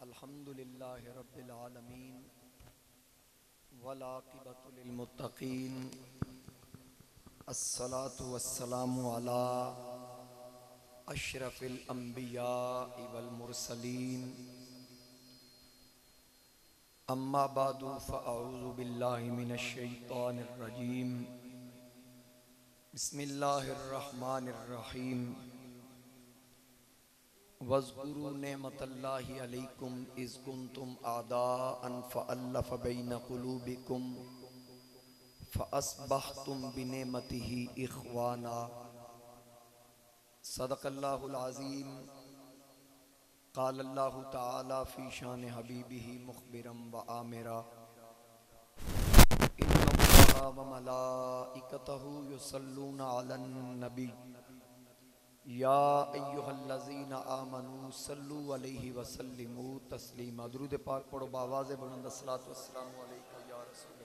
अल्हम्दुलिल्लाहि रब्बिल आलमीन वल आक़िबतु लिल मुत्तक़ीन अस्सलातु वस्सलामु अला अशरफिल अंबिया वल मुरसलीन अम्मा बादु फ़अऊज़ु बिल्लाहि मिनश शैतानिर रजीम बिस्मिल्लाहिर रहमानिर रहीम वज़्कुरू नेमतल्लाहि अलैकुम इज़ कुंतुम आदाअन फ़अल्लफ़ बैन क़ुलूबिकुम फ़अस्बहतुम बिनेमतिही इख़वाना सदक़ल्लाहुल अज़ीम। क़ालल्लाहु तआला फ़ी शान हबीबिही मुख़बिरम व आमिरा इन्नल्लाहा व मलाइकतहु युसल्लूना अलन नबी या अय्युहल्लज़ीना आमनू सल्लु अलैहि वसल्लिमू तस्लीमा। दुरूद पाक पढ़ो बावाज़े बुलंद। अस्सलातु वस्सलामु अलैका या रसूलल्लाह।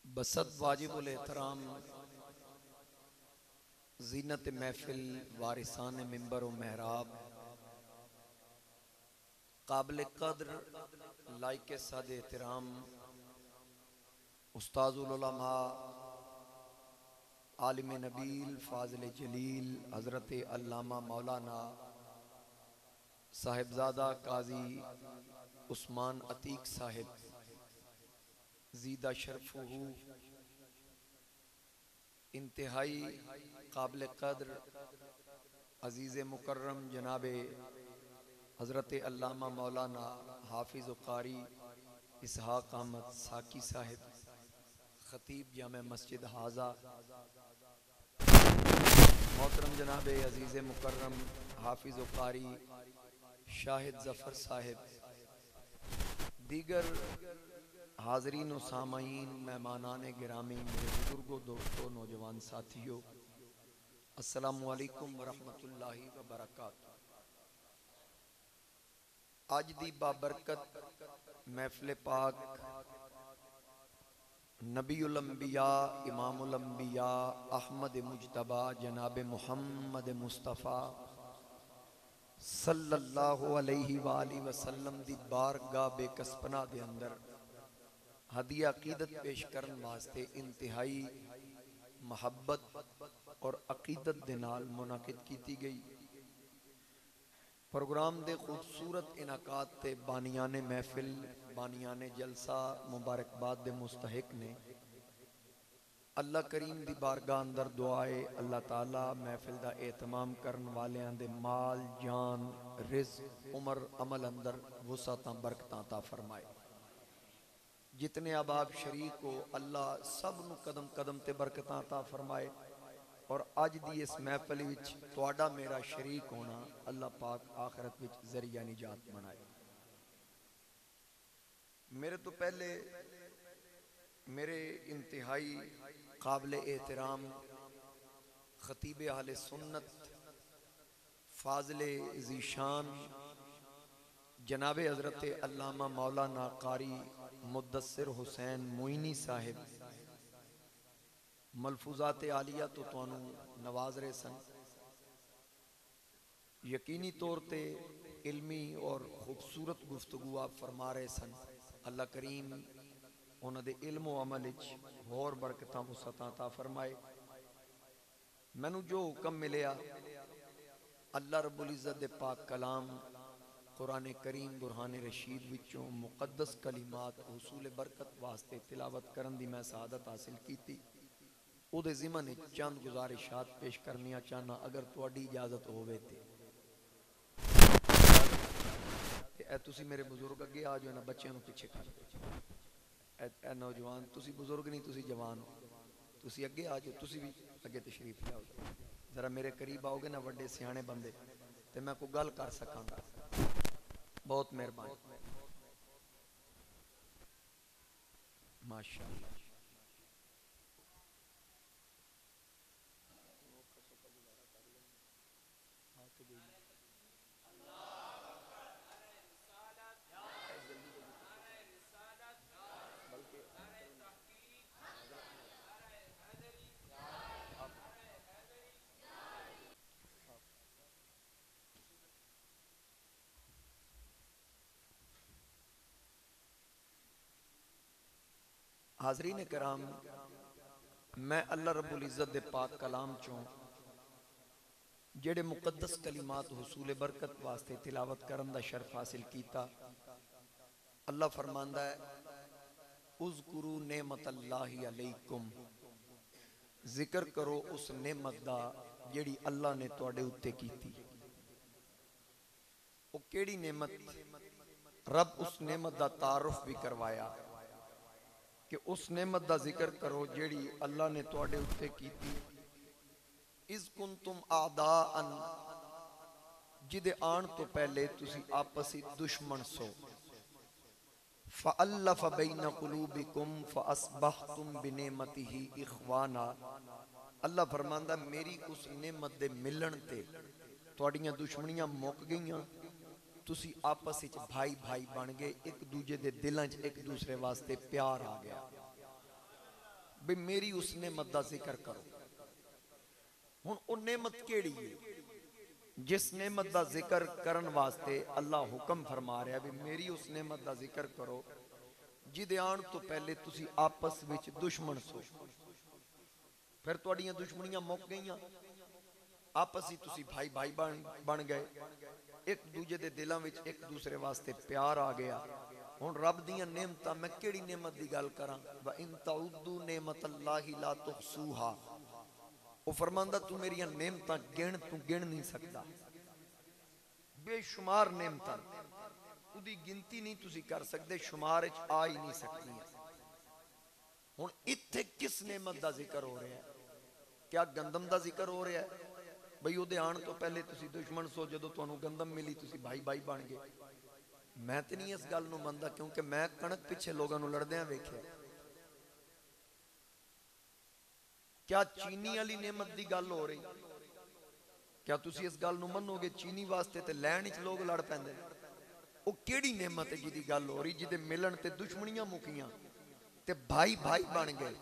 बसत वाजिबुल एहतराम ज़ीनत महफिल वारिसान मिंबर व महराब काबिल कद्र लाइक साद एहतराम उस्ताजुल उलमा आलिम नबील फाजिल जलील हज़रत अल्लामा मौलाना साहिबजादा काजी उस्मान अतीक साहिब ज़ीदा शरफ़ुहु इंतहाई काबिल कद्र अजीज़ मुकर्रम जनाब हज़रत अल्लामा मौलाना हाफिज़ व कारी इसहाक़ अहमद साकी साहिब ख़तीब जामे मस्जिद हाजा, मोहतरम जनाब अजीज़ मुकर्रम हाफिज़ व कारी शाहिद ज़फ़र साहिब, दीगर हाज़रीन व सामाईन मेहमानान गिरामी, मेरे बुजुर्गों दोस्तों नौजवान साथियों, अस्सलामु अलैकुम व रहमतुल्लाहि व बरकातुहू। आज दी बाबरकत महफिल पाक नबीउल अंबिया इमामुल अंबिया अहमद मुज्तबा जनाब मुहम्मद मुस्तफ़ा सल्लल्लाहु अलैहि वाली वसल्लम दी बारगाह बेकसपना दे अंदर हदिया अकीदत पेश करने वास्ते इंतहाई महब्बत और अकीदत दे नाल मुनाकिद की गई। प्रोग्राम दे खूबसूरत इनाकात ते बानियाने महफिल बानियाने जलसा मुबारकबाद दे मुस्तहिक ने। अल्लाह करीम दी बारगाह अंदर दुआए अल्लाह ताला महफिल दा एहतमाम करने वाले दे माल जान रिज़्क़ उमर अमल अंदर वुसअतां बरकतां अता फरमाए। जितने अबाब शरीक हो अल्लाह सब नू कदम कदम ते बरकतां अता फरमाए। और अज दी इस महफिल विच तुहाडा मेरा शरीक होना अल्लाह पाक आखिरत विच जरिया निजात बनाए। मेरे तो पहले मेरे इंतहाई काबिल एहतराम खतीब अहले सुन्नत फाजिले ज़ीशान जनाब हज़रत अल्लामा मौलाना कारी मुद्दस्सिर हुसैन मोइनी साहिब मलफूजात आलिया तो तुहानू नवाज रहे सन। यकीनी तौर ते इल्मी और खूबसूरत गुफ्तगू आप फरमा रहे सन। अल्लाह करीम उन्हां दे इल्म व अमल विच होर बरकतां वुसअतां अता फरमाए। मैनू जो हुक्म मिलिया अल्लाह रब्बुल इज़्ज़त दे पाक कलाम कुरान करीम बुरहान रशीद विचों मुकद्दस कलिमात हुसूल बरकत वास्ते तिलावत करन दी मैं सआदत हासिल की। उहदे ज़िमन चंद गुजारिशात पेश करनिया चाहना अगर तुहाडी इजाजत होवे ते। तुसी मेरे बुजुर्ग अगे आ जाओ, इन्हां बच्चों पिछे कर दो। ए नौजवान तुसी बुजुर्ग नहीं तुसी जवान हो, तुसी अगे आ जाओ, तुसी भी अगे तशरीफ लाओ। जरा मेरे करीब आओगे ना वड्डे सियाणे बंदे ते मैं कोई गल कर सकांगा। बहुत मेहरबानी माशाअल्लाह। हाजरीन कराम, मैं अल्लाह रब्बुल इज़्ज़त दे पाक कलाम चों जेड़े मुकद्दस कलिमात हुसूल बरकत वास्ते तिलावत करन दा शर्फ हासिल कीता। अल्लाह फरमांदा है, उज़कुरू नेमतल्लाहि अलैकुम, जिक्र करो उस नेमत दा जेड़ी अल्लाह ने तुहाडे उत्ते कीती। वो केड़ी नेमत? रब उस नेमत दा तारुफ भी करवाया कि उस नेमत दा जिक्र करो जेड़ी अल्लाह ने तुहाडे उत्ते कीती। इज़ कुंतुम आदाअन, जिदे आन तो पहले तुसी आपसी दुश्मन सो। फ़अल्लफ़ बैन क़ुलूबिकुम फ़अस्बहतुम बिनेमतिही इख़वाना। अल्लाह फरमांदा, मेरी उस नेमत दे मिलन ते तुहाड़ियां दुश्मनियां मुक गईयां, तुसी आपस विच भाई भाई बन गए, एक दूजे दे दिलां च एक दूसरे वास्ते प्यार आ गया। भी मेरी उस नेमत दा जिक्र करो। हुण ओ नेमत केड़ी है जिस नेमत दा जिक्र करन वास्ते अल्लाह हुक्म फरमा रहा भी मेरी उस नेमत दा जिक्र करो जिदे आन तो पहले तुसी आपस विच दुश्मन सो। फिर तुहाड़ियां दुश्मनियां मुक गईयां, आपस ही तुसी भाई भाई बन गए, एक दूजे दे दिलां विच एक दूसरे वास्ते प्यार आ गया। हुण रब दियां नेमतां, मैं केड़ी नेमत दी गल करां? व इन तउद्दू नेमतल्लाहि ला तुहसूहा। वो फरमांदा, तू मेरियां नेमतां गिण, तू गिण नहीं सकदा। बेशुमार नेमतां, उदी गिनती नहीं तुसी कर सकदे, शुमार च आ ही नहीं सकदी। हुण इत्थे किस नेमत दा जिक्र हो रहा है? क्या गंदम दा जिक्र हो रहा है? बई उहदे आण तो पहले तुसी दुश्मन सो, जदों तुहानूं गंदम मिली तुसी भाई भाई बन गए। मैं तो नहीं इस गल नूं मनदा, क्योंकि मैं कणक पिछे लोगों नूं लड़दियां वेखिआ। क्या चीनी वाली नेमत की गल हो रही? क्या तुसी इस गल नूं मनोगे चीनी वास्ते ते लैण च लोग लड़ पैंदे? वो केड़ी नेमत है जिहदी गल हो रही, जिहदे मिलन ते दुश्मनियां मुकियां ते भाई भाई बन गए,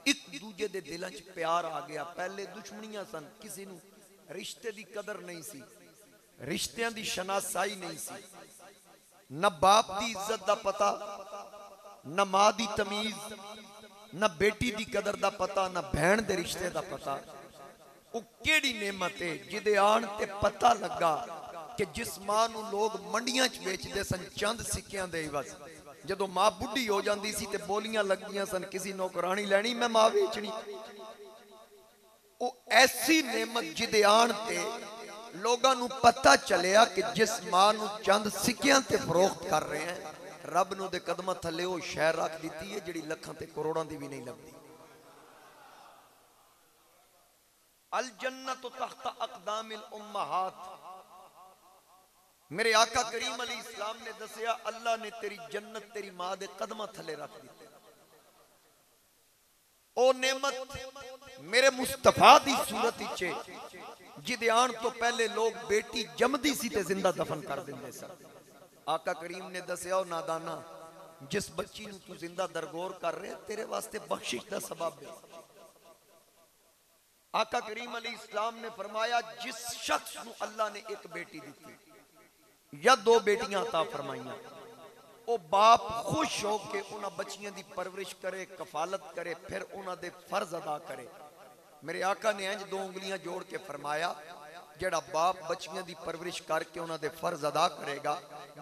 एक दूजे दे दिलां च प्यार आ गया। पहले दुश्मनियां सन, किसी नूं रिश्ते दी कदर नहीं सी, रिश्तियां दी शनासाई नहीं सी, न बाप दी इज्जत दा पता, न मां दी तमीज, न बेटी दी कदर दा पता, न भैन दे रिश्ते दा पता। वो केड़ी नेमत है जिदे आन ते पता लगा कि जिस मां नूं लोग मंडियां च बेचदे सन चंद सिक्कियां दे इवज, जदों मां बुढ़ी हो जाती सी ते बोलियां लगदियां सन किसी नौकरानी लैनी, मैं मां बेचनी। वो ऐसी नेमत जिदे आन ते लोगों नूं पता चलिया कि जिस मां नूं चंद सिक्कियां ते फरोख्त कर रहे हैं, रब नूं दे कदमां थल्ले वो शहर रख दी है जिहड़ी लखां ते करोड़ां दी भी नहीं लगती। अल जन्नतु तहत अक़दामिल उम्महात। मेरे आका करीम अली इस्लाम ने दसिया, अल्लाह ने तेरी जन्नत तेरी मां दे कदमां थल्ले रख दी। ओ नेमत मेरे मुस्तफा दी सूरत विच, जिदे आन तो पहले लोग बेटी जमदी सी ते जिंदा दफन कर दिंदे सन। आका करीम ने दसिया, ओ नादाना, जिस बच्ची नूं तू जिंदा दरगोर कर रहे तेरे वास्ते बख्शिश दा सबब है। आका करीम अली इस्लाम ने फरमाया, जिस शख्स नूं अल्लाह ने एक बेटी दी या दो बेटियां अता फरमाइयां, ओ बाप खुश हो के उन्हां बच्चियां दी परवरिश करे, कफालत करे, फिर उन्हां दे फर्ज अदा करे। मेरे आका ने इंज दो उंगलियां जोड़ के फरमाया, जेड़ा बाप बच्चियां दी परवरिश करके उन्हां दे फर्ज अदा करेगा,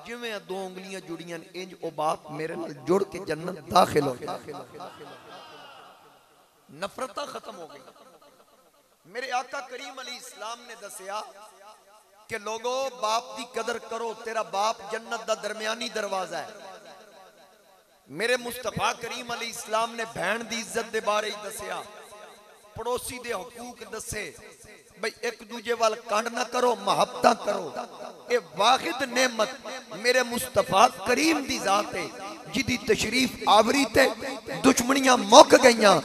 जिवें दो उंगलियां जुड़ियां इंज ओ बाप मेरे नाल जुड़ के जन्नत दाखिल हो गया। नफरतां खत्म हो गई। मेरे आका करीम अली इस्लाम ने दसिया कि लोगो बाप की कदर करो, तेरा बाप जन्नत दा दरमियानी दरवाजा है। मेरे मुस्तफा करीम अली इस्लाम ने बहन की इज्जत के बारे दसिया, पड़ोसी दे हकूक दसे, भाई एक दूजे वाल कंड ना करो, मुहब्बत करो। ये वाहिद नेमत मेरे मुस्तफा करीम दी जात है, जिदी तशरीफ आवरी ते दुश्मनियां मुक गईयां।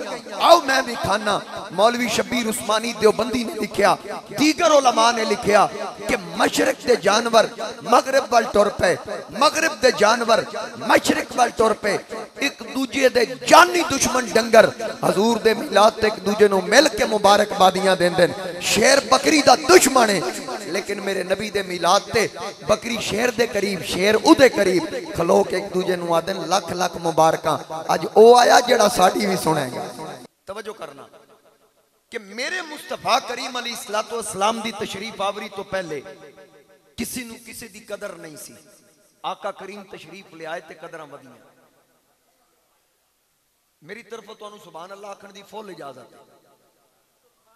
आओ मैं भी खाना। मौलवी शबीर उस्मानी देवबंदी ने लिखा, दीगर उलमा ने लिखा कि मशरक दे जानवर मगरिब वाल तुर पे, मगरिब दे जानवर मशरक वाल तुर पे। एक दूजे दे जानी दुश्मन डंगर हजूर दे मिलाद ते एक दूजे नूं मिल के मुबारकबादियां देंदे। शेर बकरी दा दुश्मन है, लेकिन मेरे नबी दे मिलाद ते बकरी शेर दे करीब, शेर उदे करीब खलो के एक दूजे नु आदन लख लख मुबारकां। अज ओ आया जेड़ा साडी भी सुनेगा। तवज्जो करना कि मेरे मुस्तफा करीम अलैहिस्सलातु वस्सलाम दी तशरीफ आवरी तो पहले किसी नु किसी दी कदर नहीं सी। आका करीम तशरीफ ले आए ते कदरां वधियां। मेरी तरफों तुहानू सुभान अल्लाह आखण दी फुल इजाजत है।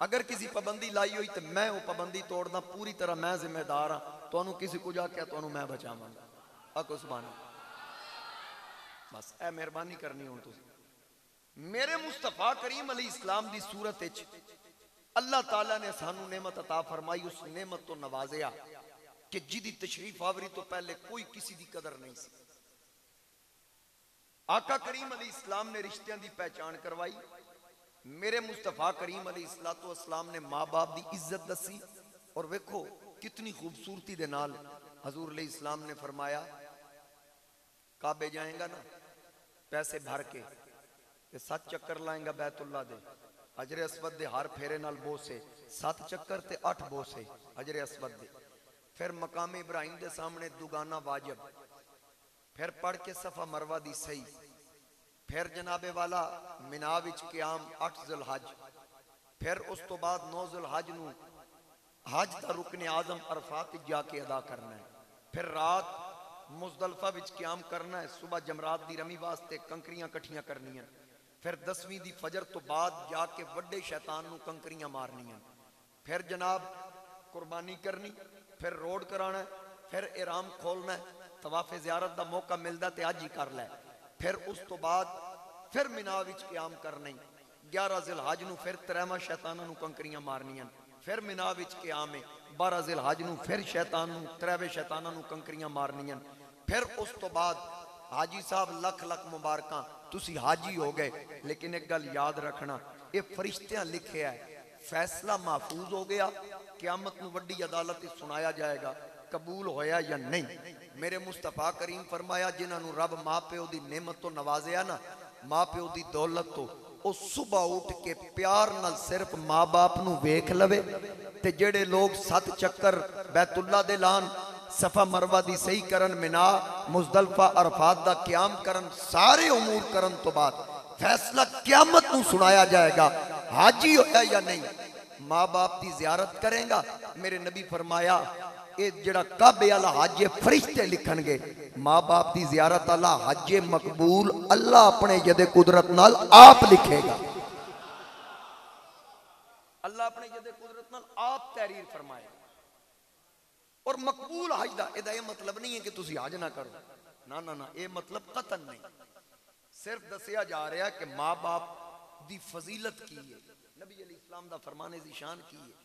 अगर किसी पाबंदी लाई हुई तो मैं वो पाबंदी तोड़ना पूरी तरह मैं जिम्मेदार हाँ। तुहानू किसी कुछ आख्या तुहानू मैं बचावांगा। आखो सुभान अल्लाह। बस ए मेहरबानी करनी हुण तुसीं। मेरे मुस्तफा करीम अलैहिस्सलाम दी सूरत विच अल्लाह ताला ने सानू नेमत अता फरमाई। उस नेमत तो नवाजिया कि जिदी तशरीफ आवरी तो पहले कोई किसी दी कदर नहीं सी। आका करीम अलैहिस्सलाम ने रिश्तियां दी पहचान करवाई। मेरे मुस्तफा करीम अलैहिस्सलातु वस्सलाम ने माँ बाप दी इज्जत दसी। और वेखो कितनी खूबसूरती दे नाल हजूर अलैहिस्सलाम ने फरमाया काबे जाएगा ना पैसे भर के 7 चक्कर लाएगा बैतुल्ला दे, हजरे अस्वद दे हर फेरे नाल बोसे 7 चक्कर ते 8 बोसे हजरे अस्वद दे। फिर मकाम इब्राहिम दे सामने दुगाना वाजिब, फिर पढ़ के सफा मरवा दी सही, फिर जनाबे वाला मिना विच क़याम 8 ज़ुलहज, फिर उस तो बाद 9 ज़ुलहज नू हज दा रुकने आजम अरफात जाके अदा करना है। फिर रात मुज़दलिफा विच क़याम करना है। सुबह जमरात दी रमी वास्ते कंकरियां कट्ठियां करनियां। फिर 10वीं दी फजर तो बाद जाके वड्डे शैतान नू कंकरियां मारनियां। फिर जनाब कुर्बानी करनी, फिर रोड कराना, फिर इराम खोलना है। तवाफ़े ज़ियारत दा मौका मिलदा ते अज ही कर लै। फिर उस तो बाद फिर मिना विच क़याम करना। 11 ज़िलहज नू फिर 13वां शैतानां नू कंकरियां मारनियां। फिर मिना विच क़याम है। 12 ज़िलहज नू फिर शैतान नू 13वें शैतानां नू कंकरियां मारनियां। फिर उस तो बाद हाजी साहब लख लख मुबारकां तुसी हाजी हो गए। लेकिन एक गल याद रखना, ये फरिश्तियां लिखे है, फैसला महफूज हो गया, क़यामत नू वड्डी अदालत सुनाया जाएगा कबूल होया या नहीं। मेरे मुस्तफा करीम फरमाया जिन्होंने रब माँ प्यो की नेमत तो नवाजिया ना, माँ प्यो की दौलत तो, वो सुबह उठ के प्यार नाल सिर्फ माँ बाप नू वेख लवे ते जेड़े लोग 7 चक्कर बैतुल्ला दे लान, सफा मरवा दी सही करन, मिना मुज़दलिफा अरफात दा क़याम करन, सारे उमूर करन तो बाद फैसला क़यामत नू सुनाया जाएगा हाजी होया या नहीं। माँ बाप की ज़ियारत करेगा। मेरे नबी फरमाया ये जड़ा काबे वाला हज फरिश्ते लिखणगे, माँ बाप की ज़ियारत वाला हज मकबूल अल्लाह अपने यदे कुदरत नाल आप लिखेगा। अल्लाह अपने यदे कुदरत नाल आप तहरीर फरमाएगा। और मकबूल हज दा एदा ये मतलब नहीं है कि तुसी हज ना करो, ना ना ना, ये मतलब कतन नहीं। सिर्फ दसिया जा रहा है कि माँ बाप दी फजीलत की है, नबी अलैहि सलाम दा फरमाने दी शान की है।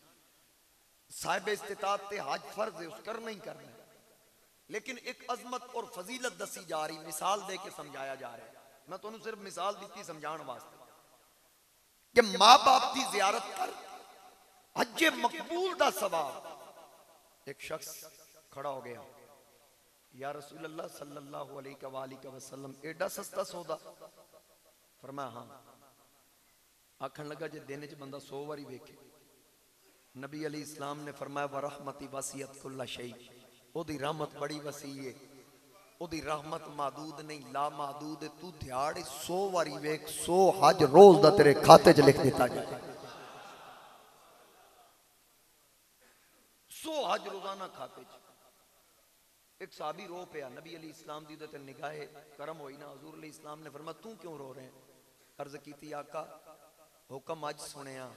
साहिब इस्तिताअत ते हज फर्ज है, उस करना ही करना है। लेकिन एक अजमत और फजीलत दसी जा रही, मिसाल दे के समझाया जा रहा है। मैं तुहानू सिर्फ मिसाल दी समझाने वास्ते कि माँ बाप की ज़ियारत कर हज मकबूल दा सवाब। एक शख्स खड़ा हो गया, या रसूल अल्लाह सल्लल्लाहु अलैहि वसल्लम एडा सस्ता सौदा? फरमाया हाँ। आखन लगा जे दिन च बंदा 100 बारी वेखे। नबी अली इस्लाम ने फरमाया व रहमती वसीयत कुल्ला शै, ओदी रहमत बड़ी वसी है, ओदी रहमत महदूद नहीं ला महदूद है। तू दिहाड़ 100 बारी वेख, 100 हज रोज दा तेरे खाते च लिख दिता जाए। 100 हज रोजाना खाते च। एक साहबी रो पिया, नबी अली इस्लाम दी ते निगाहे करम होई ना। हजूर अली इस्लाम ने फरमाया तू क्यों रो रहे हैं? अर्ज कीती आका हुक्म अज सुनिया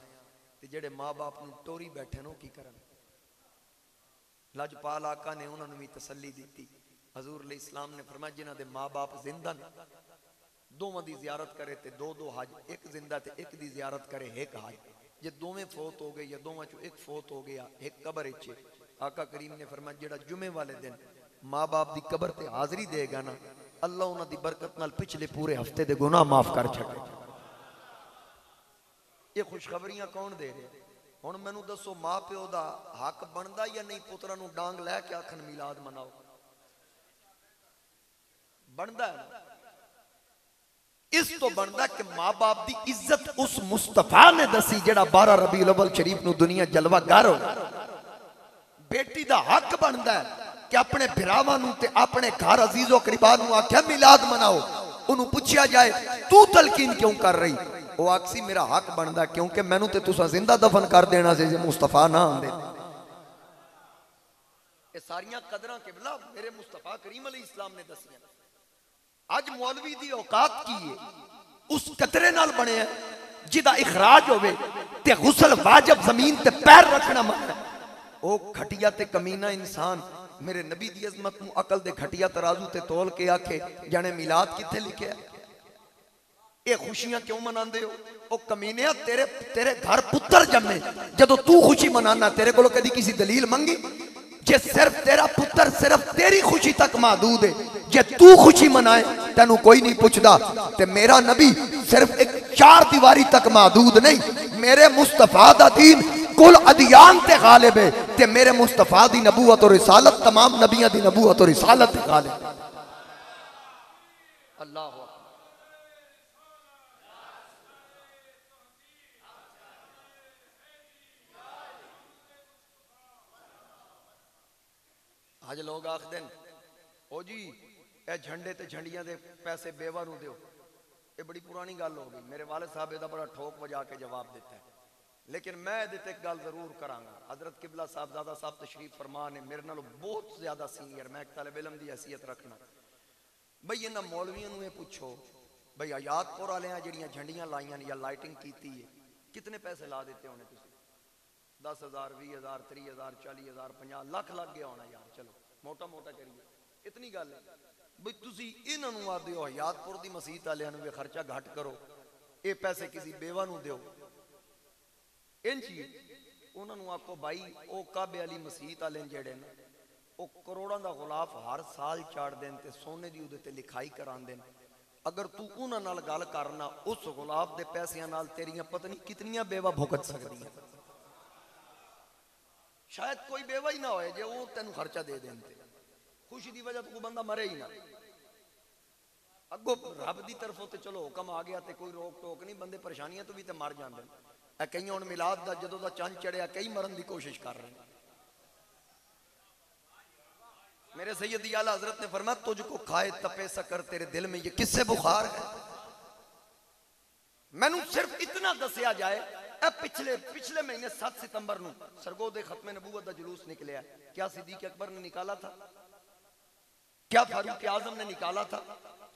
ते जेड़े माँ बाप नू टोरी बैठे नो की करन। लजपाल आका ने उन्होंने भी तसल्ली दी। हजूर अली इस्लाम ने फरमाया जिन्हां दे माँ बाप जिंदा ने दोवां दी ज़ियारत करे ते 2-2 हज, एक जिंदा ते एक दी ज़ियारत करे 1 हज। जे दोवें फोत हो गए या दोवां चों एक फोत हो गया, एक कबर इच। आका करीम ने फरमाया जेड़ा जुमे वाले दिन माँ बाप की कबर ते हाजरी देगा ना, अल्लाह उन्हां दी बरकत नाल पिछले पूरे हफ्ते दे गुनाह माफ कर छड़े। ये खुशखबरियां कौन दे रहे? हुण मैनू दसो माँ प्यो का हक बनता या नहीं पुत्रा नू डांग लैके आखन मिलाद मनाओ? बनता है। इस तो बनता कि माँ बाप की इज्जत उस मुस्तफा ने दसी जेड़ा 12 रबीउल अव्वल शरीफ नू दुनिया जलवा गर हो। बेटी का हक बनता है कि अपने भरावां नूं ते अपने घर अजीजो करीबा नूं आख्या मिलाद मनाओ, उन्होंने पूछा जाए तू तलकीन क्यों कर रही, वो आखसी मेरा हक बनता क्योंकि मैनू ते तुसा जिंदा दफन कर देना से मुस्तफा ना आंदे। ये सारियां कदरां किबला मेरे मुस्तफा करीम अलैहिस्सलाम ने दसियां। अज मौलवी दी औकात की है उस कतरे नाल बने जिदा इखराज होवे ते गुसल वाजिब जमीन ते पैर रखना मन, ओ घटिया ते कमीना इंसान मेरे नबी दी अजमत नूं अकल दे घटिया तराजू ते तोल के आखे जाने मिलाद किथे लिखिया, ये खुशियां क्यों मनांदे हो? ओ कमीनिया तेरे तेरे घर पुत्र जम्मे जदों तू खुशी मनाना तेरे कोलों कदी किसी दलील मंगी? जे सिर्फ तेरा पुत्र सिर्फ तेरी खुशी तक महदूद है, जे तू खुशी मनाए तेनू कोई नहीं पूछदा, ते मेरा नबी सिर्फ एक चार दीवारी तक महदूद नहीं, मेरे मुस्तफा दा दीन कुल अदियान ते गालिब है, ते मेरे मुस्तफा दी नबूवत और रिसालत तमाम नबियां दी नबूवत और रिसालत ते गालिब। अल्लाह आज लोग आखदे ओ जी ए झंडे ते झंडियां दे पैसे बेवा नूं दिओ, ये बड़ी पुरानी गल हो गई। मेरे वाले साहब इहदा बड़ा ठोक वजा के जवाब दिता है, लेकिन मैं इहदे ते एक गल जरूर करांगा। हजरत किबला साहबजादा साहब तशरीफ फरमा ने, मेरे नालों बहुत ज्यादा सीनियर, मैं एक तालिब इल्म दी हैसियत रखना। बई इन्हां मौलवियों नूं ये पुछो बई आयातपुर वालियां जिहड़ियां झंडियां लाइयां या लाइटिंग कीती है कितने पैसे ला देते होने तुसीं? 10,000 20,000 30,000 40,000 50 लाख लग गया होना यार, चलो मोटा मोटा करिए, इतनी गल है। बई तुसी इन्हां नूं आखदे हो हयातपुर दी मसीत वालियां नूं वे खर्चा घट करो, ये पैसे किसी बेवा नूं दिओ, इंज ही उन्हां नूं आखो भाई ओ काबे वाली मसीत वाले जेड़े ने ओ करोड़ां दा गुलाफ हर साल चाड़ देन ते सोने दी उहदे ते लिखाई करांदे ने, अगर तू उन्हां नाल गल करना उस गुलाफ दे पैसियां नाल तेरियां पता नहीं कितनियां बेवा भुगत सकदियां। शायद कोई बेवा ही ना होए जे वो तेन खर्चा दे दें, खुशी की वजह तो कोई बंदा मरे ही ना। अगो रब की तरफों तो चलो हुक्म आ गया तो कोई रोक टोक नहीं, बंदे परेशानियां तो भी तो मर जाते हैं। कई हुण मिलाद का जदों का चंद चढ़िया कई मरन की कोशिश कर रहे हैं। मेरे सैयदी आला हजरत ने फरमाया तुझको खाए तपे सकर तेरे दिल में ये किससे बुखार है। मैनू सिर्फ इतना दसिया जाए पिछले पिछले महीने 7 सितंबर नूं सरगोदे खत्मे नबूवत का जुलूस निकलिया, क्या सिद्दीक अकबर ने निकाला था, क्या फारूक आजम ने निकाला था,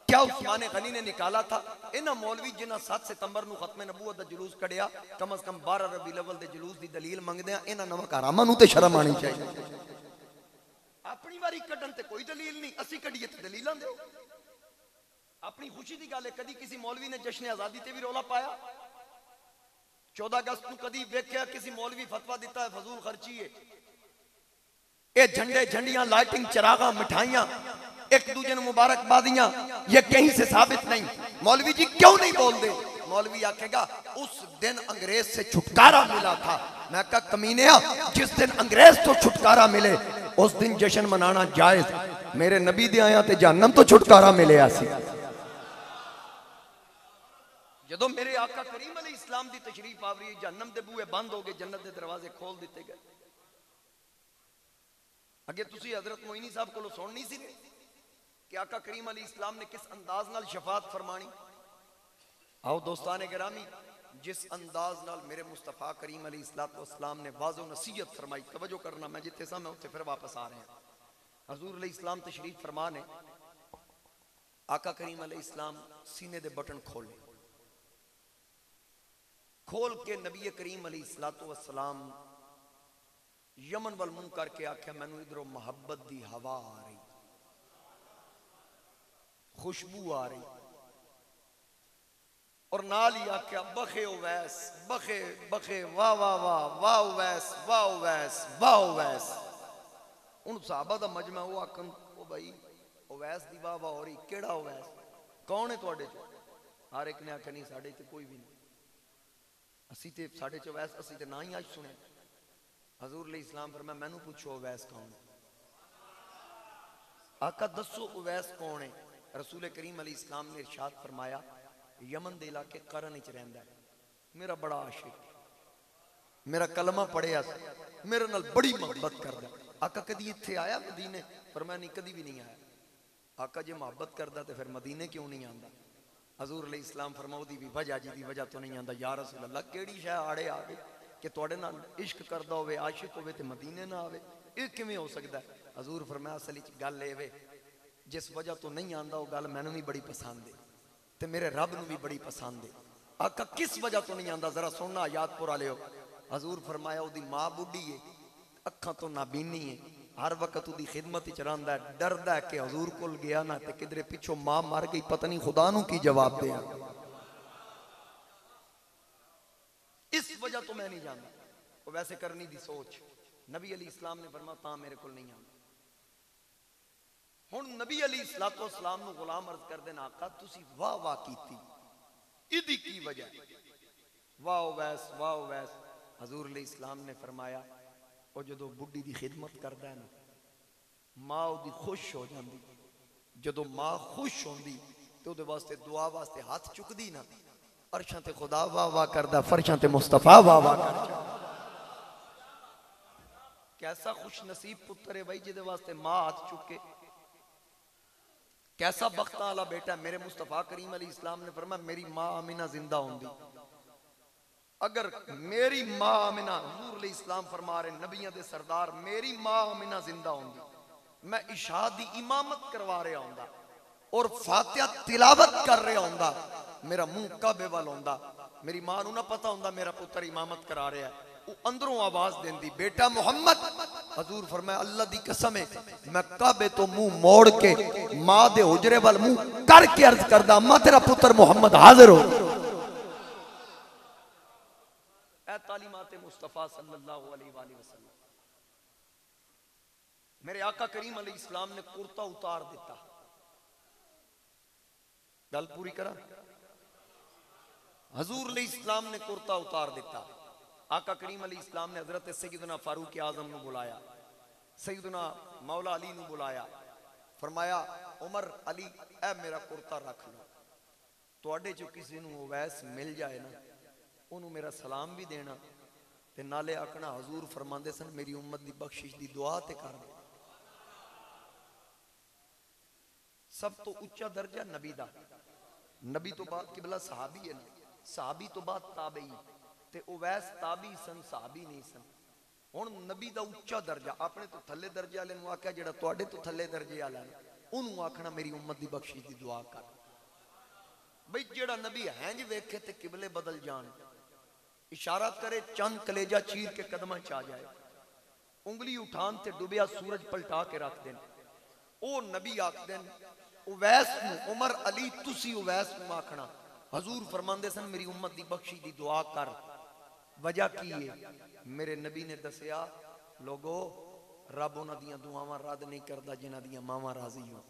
क्या उस्मान गनी ने निकाला था? इन्हां मौलवी जिन्हां 7 सितंबर नूं खत्मे नबूवत का जुलूस कढ़िया कम अज कम 12 रबीउल अव्वल दे जुलूस की दलील मंगदे आ, इन्हां नमक हरामां नूं ते शर्म आनी चाहिए। अपनी वारी कड्ढण ते कोई दलील नहीं, असीं कढ़ीए ते दलीलां दिओ। अपनी खुशी की गल है, कदी किसी मौलवी ने जश्न आजादी ते भी रौला पाया? 14 अगस्त को कदी वेख्या किसी मौलवी फतवा दिता है फजूल खर्ची है? ये झंडे झंडियां लाइटिंग चरागा मिठाइयां एक दूजे ਨੂੰ मुबारकबादियां ये कहीं से साबित नहीं। मौलवी जी क्यों नहीं बोलते? मौलवी आखेगा उस दिन अंग्रेज से छुटकारा मिला था। मैं कहा कमीनिया जिस दिन अंग्रेज तो छुटकारा मिले उस दिन जश्न मनाना जायज, मेरे नबी दे आया ते जहन्नम तो छुटकारा मिले सी। जदों मेरे आका करीम अलैहिस्सलाम दी तशरीफ आवरी जहन्नम दे बूहे बंद हो गए, जन्नत दे दरवाजे खोल दिते गए। अगे तुसी हजरत मोइनी साहब को सुन नहीं सी कि आका करीम अलैहिस्सलाम ने किस अंदाज नाल शफात फरमानी। आओ दोस्ताने गिरामी, जिस अंदाज नाल मेरे मुस्तफा करीम अलैहिस्सलाम ने वाज़ो नसीहत फरमाई, तवज्जो करना, मैं जिथे सा मैं उत्थे फिर वापस आ रहे हैं। हजूर अलैहिस्सलाम तशरीफ फरमा ने आका करीम अलैहिस्सलाम सीने दे बटन खोले, खोल के नबी करीम अलैहिस्सलाम यमन वल मुंह करके आख्या मैनू इधरों मोहब्बत दी हवा आ रही, खुशबू आ रही, और नाल ही आख्या बखे उवैस बखे बखे वाह वाह वाह वाह उवैस वाह उवैस वाह उवैस। उन साहबा दा मजमा वो आखन ओ भाई उवैस दी वाह वाह हो रही, केड़ा उवैस, कौन है तुहाडे चो? हर एक ने आख्या नहीं साडे च कोई भी नहीं, असी ते साडे च उवैस असी ते ना ही अज सुने। हजूर अलैहिस्सलाम फरमाया मैनू पूछो उवैस कौन है? आका दसो उवैस कौन है? रसूल करीम अलैहिस्सलाम ने इरशाद फरमाया यमन दे इलाके करन विच रहिंदा है, मेरा बड़ा आशिक, मेरा कलमा पढ़िया, मेरे नाल बड़ी मोहब्बत करदा, आका कदी इत्थे आया मदीने? फरमाया नहीं कदी भी नहीं आया। आका जे मोहब्बत करदा तो फिर मदीने क्यों नहीं आंदा? हजूर अलैहिस्सलाम फरमाओ दी भी वजह जी दी वजह तो नहीं आंदा। या रसूल अल्लाह केड़ी शै आड़े आ गई कि तुहाडे नाल इश्क करदा होवे आशिक होवे ते मदीने ना आवे? ये किवें हो सकदा है? हजूर फरमाया असल विच गल ए वे जिस वजह तो नहीं आंदा वो गल मैनू भी बड़ी पसंद है ते मेरे रब नू भी बड़ी पसंद है। आका किस वजह तो नहीं आंदा जरा सुनना याद पुरा लियो। हजूर फरमाया ओदी मां बुढ़ी है, अखां तो नाबीनी है, हर वक्त उदी खिदमत च रहिंदा है, डरदा है कि हजूर कोल गया ना ते किधरे पिछों मां मर गई पता नहीं खुदा नू की जवाब दे। इस वजह तो मैं नहीं जानता। वो वैसे करनी दी सोच नबी अली इस्लाम ने फरमाया ता मेरे को नहीं आंदा। हुण नबी अली सलाम नू गुलाम अर्ज कर देना आका तुसी वाह वाह कीती इदी की वजह? वाह वैस वाह वैस। हजूर अली इस्लाम ने फरमाया वो जो बुढ़ी की खिदमत करता है ना मां उदी खुश हो जाती। जो मां खुश होंदी तो उहदे वास्ते दुआ वास्ते हाथ चुकदी ना अरशां ते खुदा वाह वाह करदा फरशां ते मुस्तफा वाह वाह करदा। कैसा खुश नसीब पुत्र है भाई जिहदे वास्ते मां हाथ चुके। कैसा बख्तां वाला बेटा। मेरे मुस्तफा करीम अली इस्लाम ने फरमाया मेरी मां आमिना जिंदा होंदी, अगर मेरी मां आमिना, हजूर अलैहि इस्लाम फरमा रहे नबियां दे सरदार, मेरी मां आमिना जिंदा होंदी मैं इशा दी इमामत करवा रहा होंदा और फातिहा तिलावत कर रहा होंदा, मेरा मुंह काबे वाल होंदा, मेरी मां नू ना पता होंदा मेरा पुत्र इमामत करा रहा है, वो अंदरों आवाज देंदी बेटा मोहम्मद। हजूर फरमाया अल्लाह दी कसम है मैं काबे तो मुंह मोड़ के मां दे हुजरे वाल मुंह करके अर्ज करदा अम्मा तेरा पुत्र मोहम्मद हाजिर हो। तालीमात मुस्तफा सल्लल्लाहु अलैहि वसल्लम। मेरे आका करीम अलैहि इस्लाम ने कुर्ता उतार दिता। गल पूरी करा। हजूर अलैहि इस्लाम ने कुर्ता उतार दिता। आका करीम अलैहि इस्लाम ने हजरत सैयदना फारूक आजम को बुलाया, सैयदना मौला अली को बुलाया, फरमाया उमर अली ए मेरा कुर्ता रख लो, तुहाडे चो किसी नूं ओवैस मिल जाए ना उन्हों मेरा सलाम भी देना ते नाले आखना हजूर फरमांदे सन मेरी उम्मत की बख्शिश की दुआ ते कर दे। सब तो उच्चा दर्जा नबी दा, नबी तो बाद किबला सहाबी है ना, सहाबी तो बाद ताबई ते ओवैस ताबी सन सहाबी नहीं सन। हुण नबी दा उच्चा दर्जा अपने तो थले दर्जे वाले नूं आख्या जिहड़ा तुहाडे तो थले दर्जे वाला है उन्होंने आखना मेरी उम्मत की बख्शिश की दुआ कर। बई जेड़ा नबी हैंज वेखे ते किबले बदल जान, इशारा करे चंद कलेजा चीर के कदम च आ जाए, उंगली उठान ते डुबिया सूरज पलटा के रख देन, ओ नबी आख देन उवैस नूं उमर अली तुसी उवैस नूं आखना हजूर फरमांदे सन मेरी उम्मत की बख्शी दी दुआ कर। वजह की है? मेरे नबी ने दसिया लोगो रब उन्हां दियां दुआवां रद्द नहीं करदा जिन्हां दियां मावां राजी हो।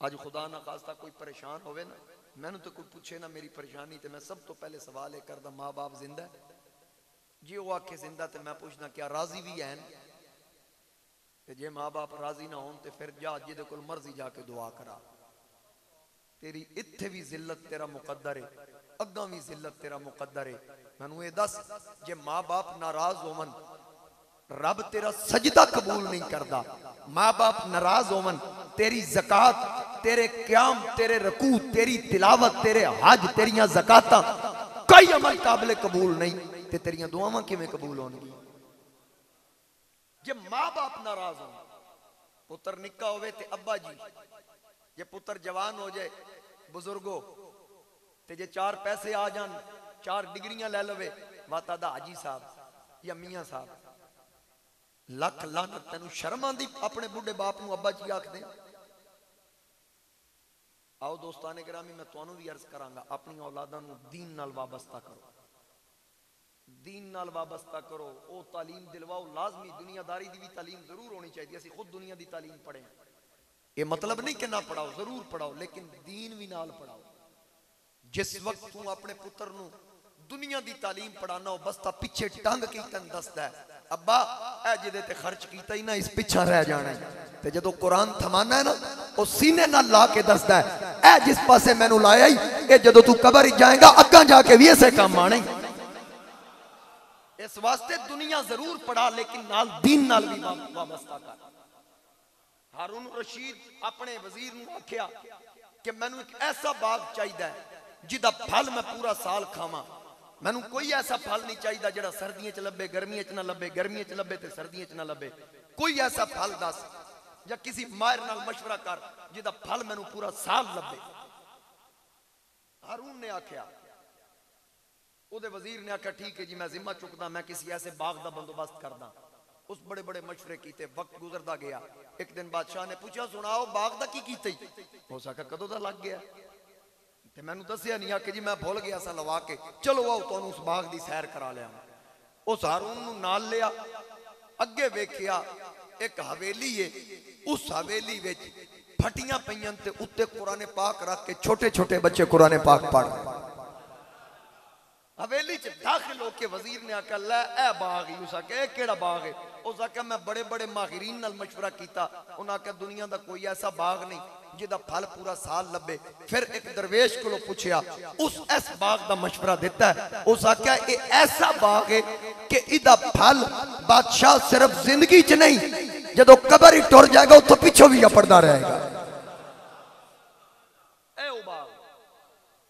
अज खुदा ना खास्ता कोई परेशान होवे ना मैनू तो कोई पूछे ना मेरी परेशानी तो मैं सब तो पहले सवाल यह करदा माँ बाप जिंदा है? जे वो आखे जिंदा तो मैं पूछना क्या राजी भी हैं? जे माँ बाप राजी ना हो तो फिर जा जिहदे कोल मर्जी जाके दुआ करा। तेरी इत्थे भी जिल्लत तेरा मुकद्दर है, अग्गां भी जिल्लत तेरा मुकद्दर है। मैनू ये दस जे माँ बाप नाराज होवन रब तेरा सजदा कबूल नहीं करता, माँ बाप नाराज होवन तेरी ज़कात तेरे क्याम तेरे रकू तेरी तिलावत तेरे हज तेरियां ज़कातां कई अमल काबिल कबूल नहीं ते तेरियां दुआवां किवें कबूल होणगी? जे माँ बाप नाराज हो, पुत्र निक्का होवे ते अब्बा जी, जे पुत्र जवान हो जाए बुजुर्गो ते जे चार पैसे आ जान चार डिग्रियां ले लवे माता दा हाजी साहब या मियाँ साहब, लख लानत तेनू शर्म आंदी अपने बुढ़े बाप नू अब्बा जी आख दे। आओ दोस्ताने गिरामी मैं तुहानू भी अर्ज करांगा अपनी औलादां नू दीन नाल वाबस्ता करो, दीन नाल वाबस्ता करो, ओ तालीम दिलवाओ। लाजमी दुनियादारी दी भी तालीम जरूर होनी चाहिए, असीं खुद दुनिया दी तालीम पढ़े, ये मतलब नहीं कि ना पढ़ाओ, जरूर पढ़ाओ लेकिन दीन भी नाल पढ़ाओ। जिस वक्त तू अपने पुत्र नू दुनिया दी तालीम पढ़ाना हो बस्ता पिछे टंग के तन दसदा है अब्बा ए जिदे ते खर्च कीता ही ना इस पिछा रह जाना है, ते जदों कुरान थमाना है ना ओ सीने नाल ला के दसदा है ए जिस पासे मैनू लाया ही ए जदों तू कबर ही जाएगा अग्गां जाके भी ऐसे काम आना ही। इस वास्ते दुनिया जरूर पढ़ा लेकिन नाल दीन नाल भी वाबस्ता कर। हारून रशीद अपने वजीर नूं आख्या कि मैनू एक ऐसा बाग चाहिए जिदा फल मैं पूरा साल खावां। मैनू कोई ऐसा फल नहीं चाहिए जिहड़ा सर्दियों च लभे गर्मियों च ना लभे, गर्मियों च लभे तो सर्दियों च ना लभे। कोई ऐसा फल दस या किसी माहिर नाल मशवरा कर जिदा फल मैनू पूरा साल लभे। हारून ने आख्या, उहदे वजीर ने आख्या ठीक है जी मैं जिम्मा चुकदा, मैं किसी ऐसे बाग का बंदोबस्त करदा। उस बड़े बड़े मशवरे किए, वक्त गुजरता गया। एक दिन बादशाह ने पूछा सुनाओ बाग का की कीते? हो सका कदों दा लग गया ते मैनू दसिया नहीं। आके जी मैं भूल गया सा लवा के, चलो आओ तुहानू उस बाग की सैर करा लिया। उस हारून नू नाल लिया, अगे वेखिया एक हवेली है, उस हवेली विच फटियां पईयां ते उत्ते कुरान पाक रख के छोटे छोटे बच्चे कुरान पाक पढ़ रहे। हवेली च दाखिल होके वजीर ने आख्या लै ए बाग ही। उस आख्या केड़ा बाग है? उस आख्या मैं बड़े बड़े माहिरीन नाल मशवरा किया, उन्हें आख्या दुनिया का कोई ऐसा बाग नहीं जिदा फल पूरा साल लभे। फिर एक दरवेश को पूछया, उस इस बाग का मशवरा दिता है। उस आख्या ये ऐसा बाग है कि इदा फल बादशाह सिर्फ जिंदगी च नहीं जदों कबर ही टुर जाएगा उतो पिछों भी अपड़दा रहेगा।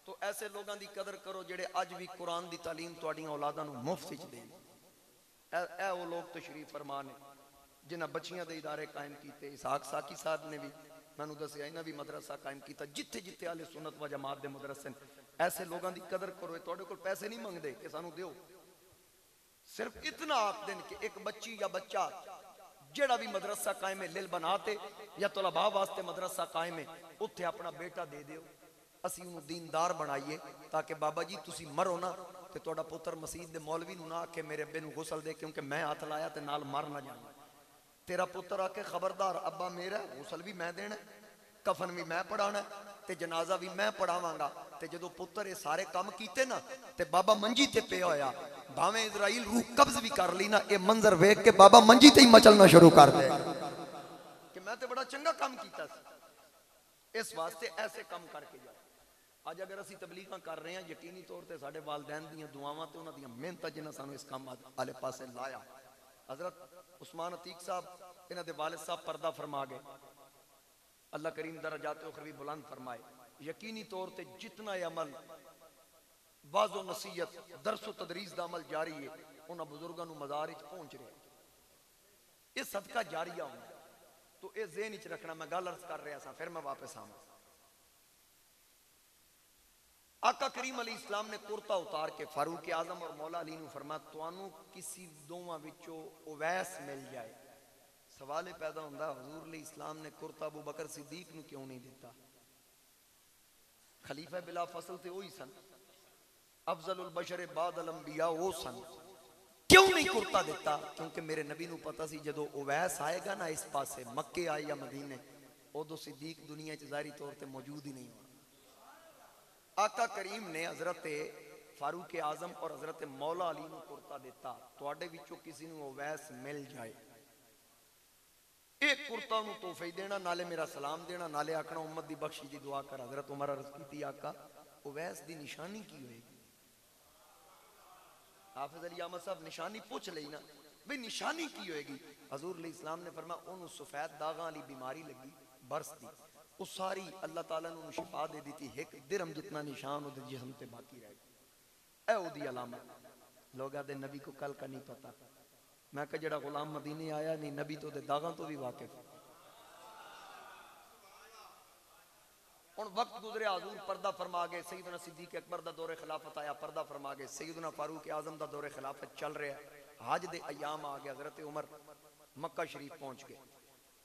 तो ऐसे लोगों की कदर करो जेड़े अज भी कुरान की तालीम तुहाडियां औलादां नूं मुफ्त च देन। ए वो लोग तशरीफ फरमा ने जिन्हें बच्चियां दे इदारे कायम किए। इसहाक साकी साहब ने भी मैनू दसिया इन्हें भी मदरसा कायम किया। जिथे जिथे आले सुन्नत व जमात दे मदरसे ने, ऐसे लोगों की कदर करो। तुहाडे कोल पैसे नहीं मंगते कि सानू दिओ, सिर्फ इतना आख देन कि एक बच्ची या बच्चा जेड़ा भी मदरसा कायम है लिल बनाते या तलबा वास्ते मदरसा कायम है उत्थे अपना बेटा दे दिओ, असी उन्होंने दीनदार बनाइए ताकि बाबा जी तुसी मरो ना तो तुहाडा पुत्र मसीद दे मौलवी नूं ना आखे मेरे अब्बे नूं गुसल दे क्योंकि मैं हाथ लाया तो नाल मर ना जाना। तेरा पुत्र आके खबरदार अब्बा मेरा गुसल भी मैं देना, कफन भी मैं पढ़ाना ते जनाजा भी मैं पढ़ावांगा। ते जदों पुत्र ये सारे काम कीते ना ते बाबा मंजी ते पिया होया, भावें इजराइल रूह कब्ज भी कर ली ना, ये मंजर वेख के बाबा मंजी ते ही मचलना शुरू कर दे कि मैं तो बड़ा चंगा काम किया। इस वास्ते ऐसे काम करके जाओ। अज अगर असी तबलीगां कर रहे हैं यकीनी तौर पर साढ़े वालदैन दीयां दुआवां ते उन्हां दीयां मेहनतां जिन्हां सानूं इस काम आले पासे लाया। हजरत उस्मान अतीक साहब इन्हां दे वालिद साहब पर्दा फरमा गए, अल्लाह करीम दरजात उखरवी बुलंद फरमाए। यकीनी तौर पर जितना यह अमल वाज़ो नसीहत दरसो तदरीस का अमल जारी है उन्हां बुजुर्गों नूं मज़ार विच पहुंच रहा है, ये सदका जारिया होना। तो यह ज़हन विच रखना। मैं गल अर्ज कर रहा सा, फिर मैं वापस आवां। आका करीम अली इस्लाम ने कुर्ता उतार के फारूक आजम और मौला अली नूं फरमाया तुहानू किसी दोवां विचों उवैस मिल जाए। सवाल यह पैदा होंदा हुजूर अली इस्लाम ने कुर्ता अबू बकर सिद्दीक नूं क्यों नहीं दिता? खलीफा बिला फसल ते वही सन, अफजलुल बशर बादल अंबिया वो सन, क्यों नहीं कुर्ता दिता? क्योंकि मेरे नबी नूं पता सी जदों उवैस आएगा ना इस पासे मक्के आए या मदीने, उदों सिद्दीक दुनिया च ज़ाहिरी तौर पर मौजूद ही नहीं होना। आका करीम ने हजरत फारूक आजम और हजरत मौला अली नूं कुर्ता दिता। तुहाडे विचों किसी नूं उवैस मिल जाए, एक कुर्ता नूं तोहफे देना, नाले मेरा सलाम देना, नाले आखना उम्मत दी बख्शी दी दुआ कर। हजरत उमर अर्ज की आका उवैस दी निशानी की होएगी? हाफिज अली अहमद साहब निशानी पूछ ली ना भाई निशानी की होएगी? हजूर अली इस्लाम ने फरमाया उन्होंने सफेद दागां वाली बीमारी लगी बरस दी, वो सारी अल्लाह ताला ने शिफा दे दी थी, एक दिरहम जितना निशान उहदे जिस्म ते बाकी रह गया। ए ओदी अलामत लोग आदे नबी को कल का नहीं पता। मैं कहा जेड़ा गुलाम मदीने आया नहीं नबी तो दे दागां तो भी वाकिफ। हुण वक्त गुजरे हजूर पर्दा फरमा गए, सैयदना सिद्दीक अकबर दा दौरे खिलाफत आया, पर्दा फरमा गए, सैयदना फारूक आजम दा दौरे खिलाफत चल रहा है। हज दे अयाम आ गया, हजरत उमर मक्का शरीफ पहुंच गए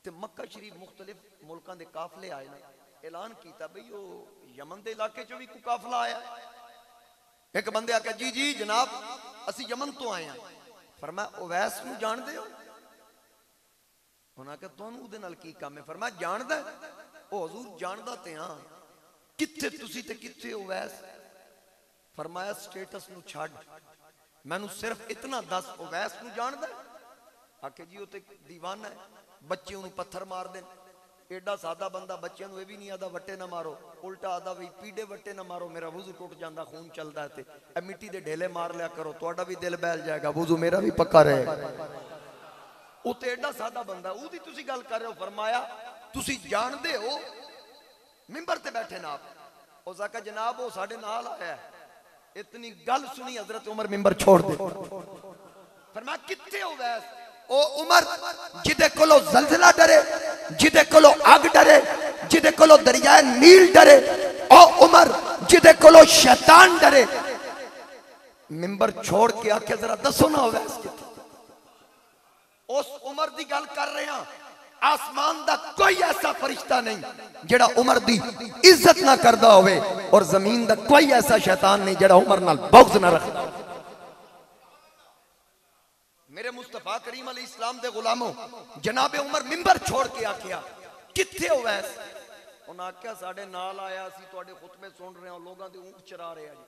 ते मक्का शरीफ मुख्तलिफ मुल्कों के काफले आए ना, ऐलान किया बई वो यमन के इलाके चो भी कोई काफला आया। एक बंदे आके जी जी जनाब असी यमन तो आए हैं। फरमाया उवैस नूं जानदे हो? उन्हें आख्या तुहानूं उहदे नाल की काम है? फरमाया जानदा है? ओ हजूर जानदा ते हां, कित्थे तुसी ते कित्थे उवैस? फरमाया स्टेटस नूं छड्ड, मैनू सिर्फ इतना दस उवैस नूं जानदा है? आखे जी वो तो दीवाना है, बच्चे उन्होंने पत्थर मार दें, एडा सादा बंदा बच्चों को यह भी नहीं आता वट्टे ना मारो, उल्टा आता भी पीड़े वट्टे ना मारो, मेरा वुजू टुट जाता, खून चलता है, तो मिट्टी के ढेले मार लिया करो, थोड़ा भी दिल बहल जाएगा, वुजू मेरा भी पक्का रहेगा। वो तो एडा सादा बंदा, उसकी तुसी गल कर रहे हो। फरमाया तुसी जानते हो मिंबर ते बैठे ना आप, उस आका जनाब वो साडे नाल आया है। इतनी गल सुनी हजरत उमर मिंबर छोड़ दे। फरमाया कित्थे हो वैस? ओ उमर जिदे कोलो जलजला डरे, जिदे कोलो आग डरे, जिदे कोलो दरियाए नील डरे, ओ उमर जिदे कोलो शैतान डरे। मिंबर छोड़ के आके जरा दसो ना वैस कित्थे? उस उमर दी गल कर रहे हैं। आसमान दा कोई ऐसा फरिश्ता नहीं जेड़ा उमर दी इज्जत ना करदा होवे, और जमीन दा कोई ऐसा शैतान नहीं जेड़ा उमर नाल बुग़्ज़ ना रखदा। मेरे मुस्तफा करीम अलैहि सलाम दे गुलामों, जनाबे उमर मिंबर छोड़ के आखिया कित्थे हो वैस? उन्हें आख्या साडे नाल आया, असी तुहाडे खुतबे सुन रहे हैं, लोगों दे ऊंट चरा रहे हैं।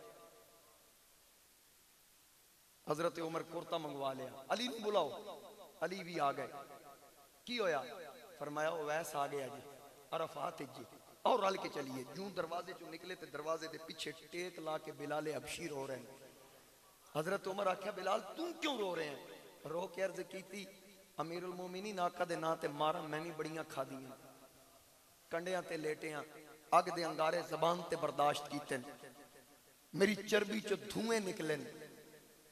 हजरत उमर कुर्ता मंगवा लिया, अली नूं बुलाओ। अली भी आ गए। की होया? फरमाया ओवैस आ गया जी, अरफात जी, और रल के चलिए। जूं दरवाजे चो निकले तो दरवाजे के पीछे टेक ला के बिलाल अबशी रो रहे हैं। हजरत उमर आख्या बिलाल तू क्यों रो रहे हैं? रो के अर्ज की अमीरुल मोमिनीन आका दे नां ते मारा मैं भी बड़ियां खादियां, कंडियां ते लेटियां, अग दे अंगारे जबान ते बर्दाश्त कीते, मेरी चर्बी चो धुएं निकले,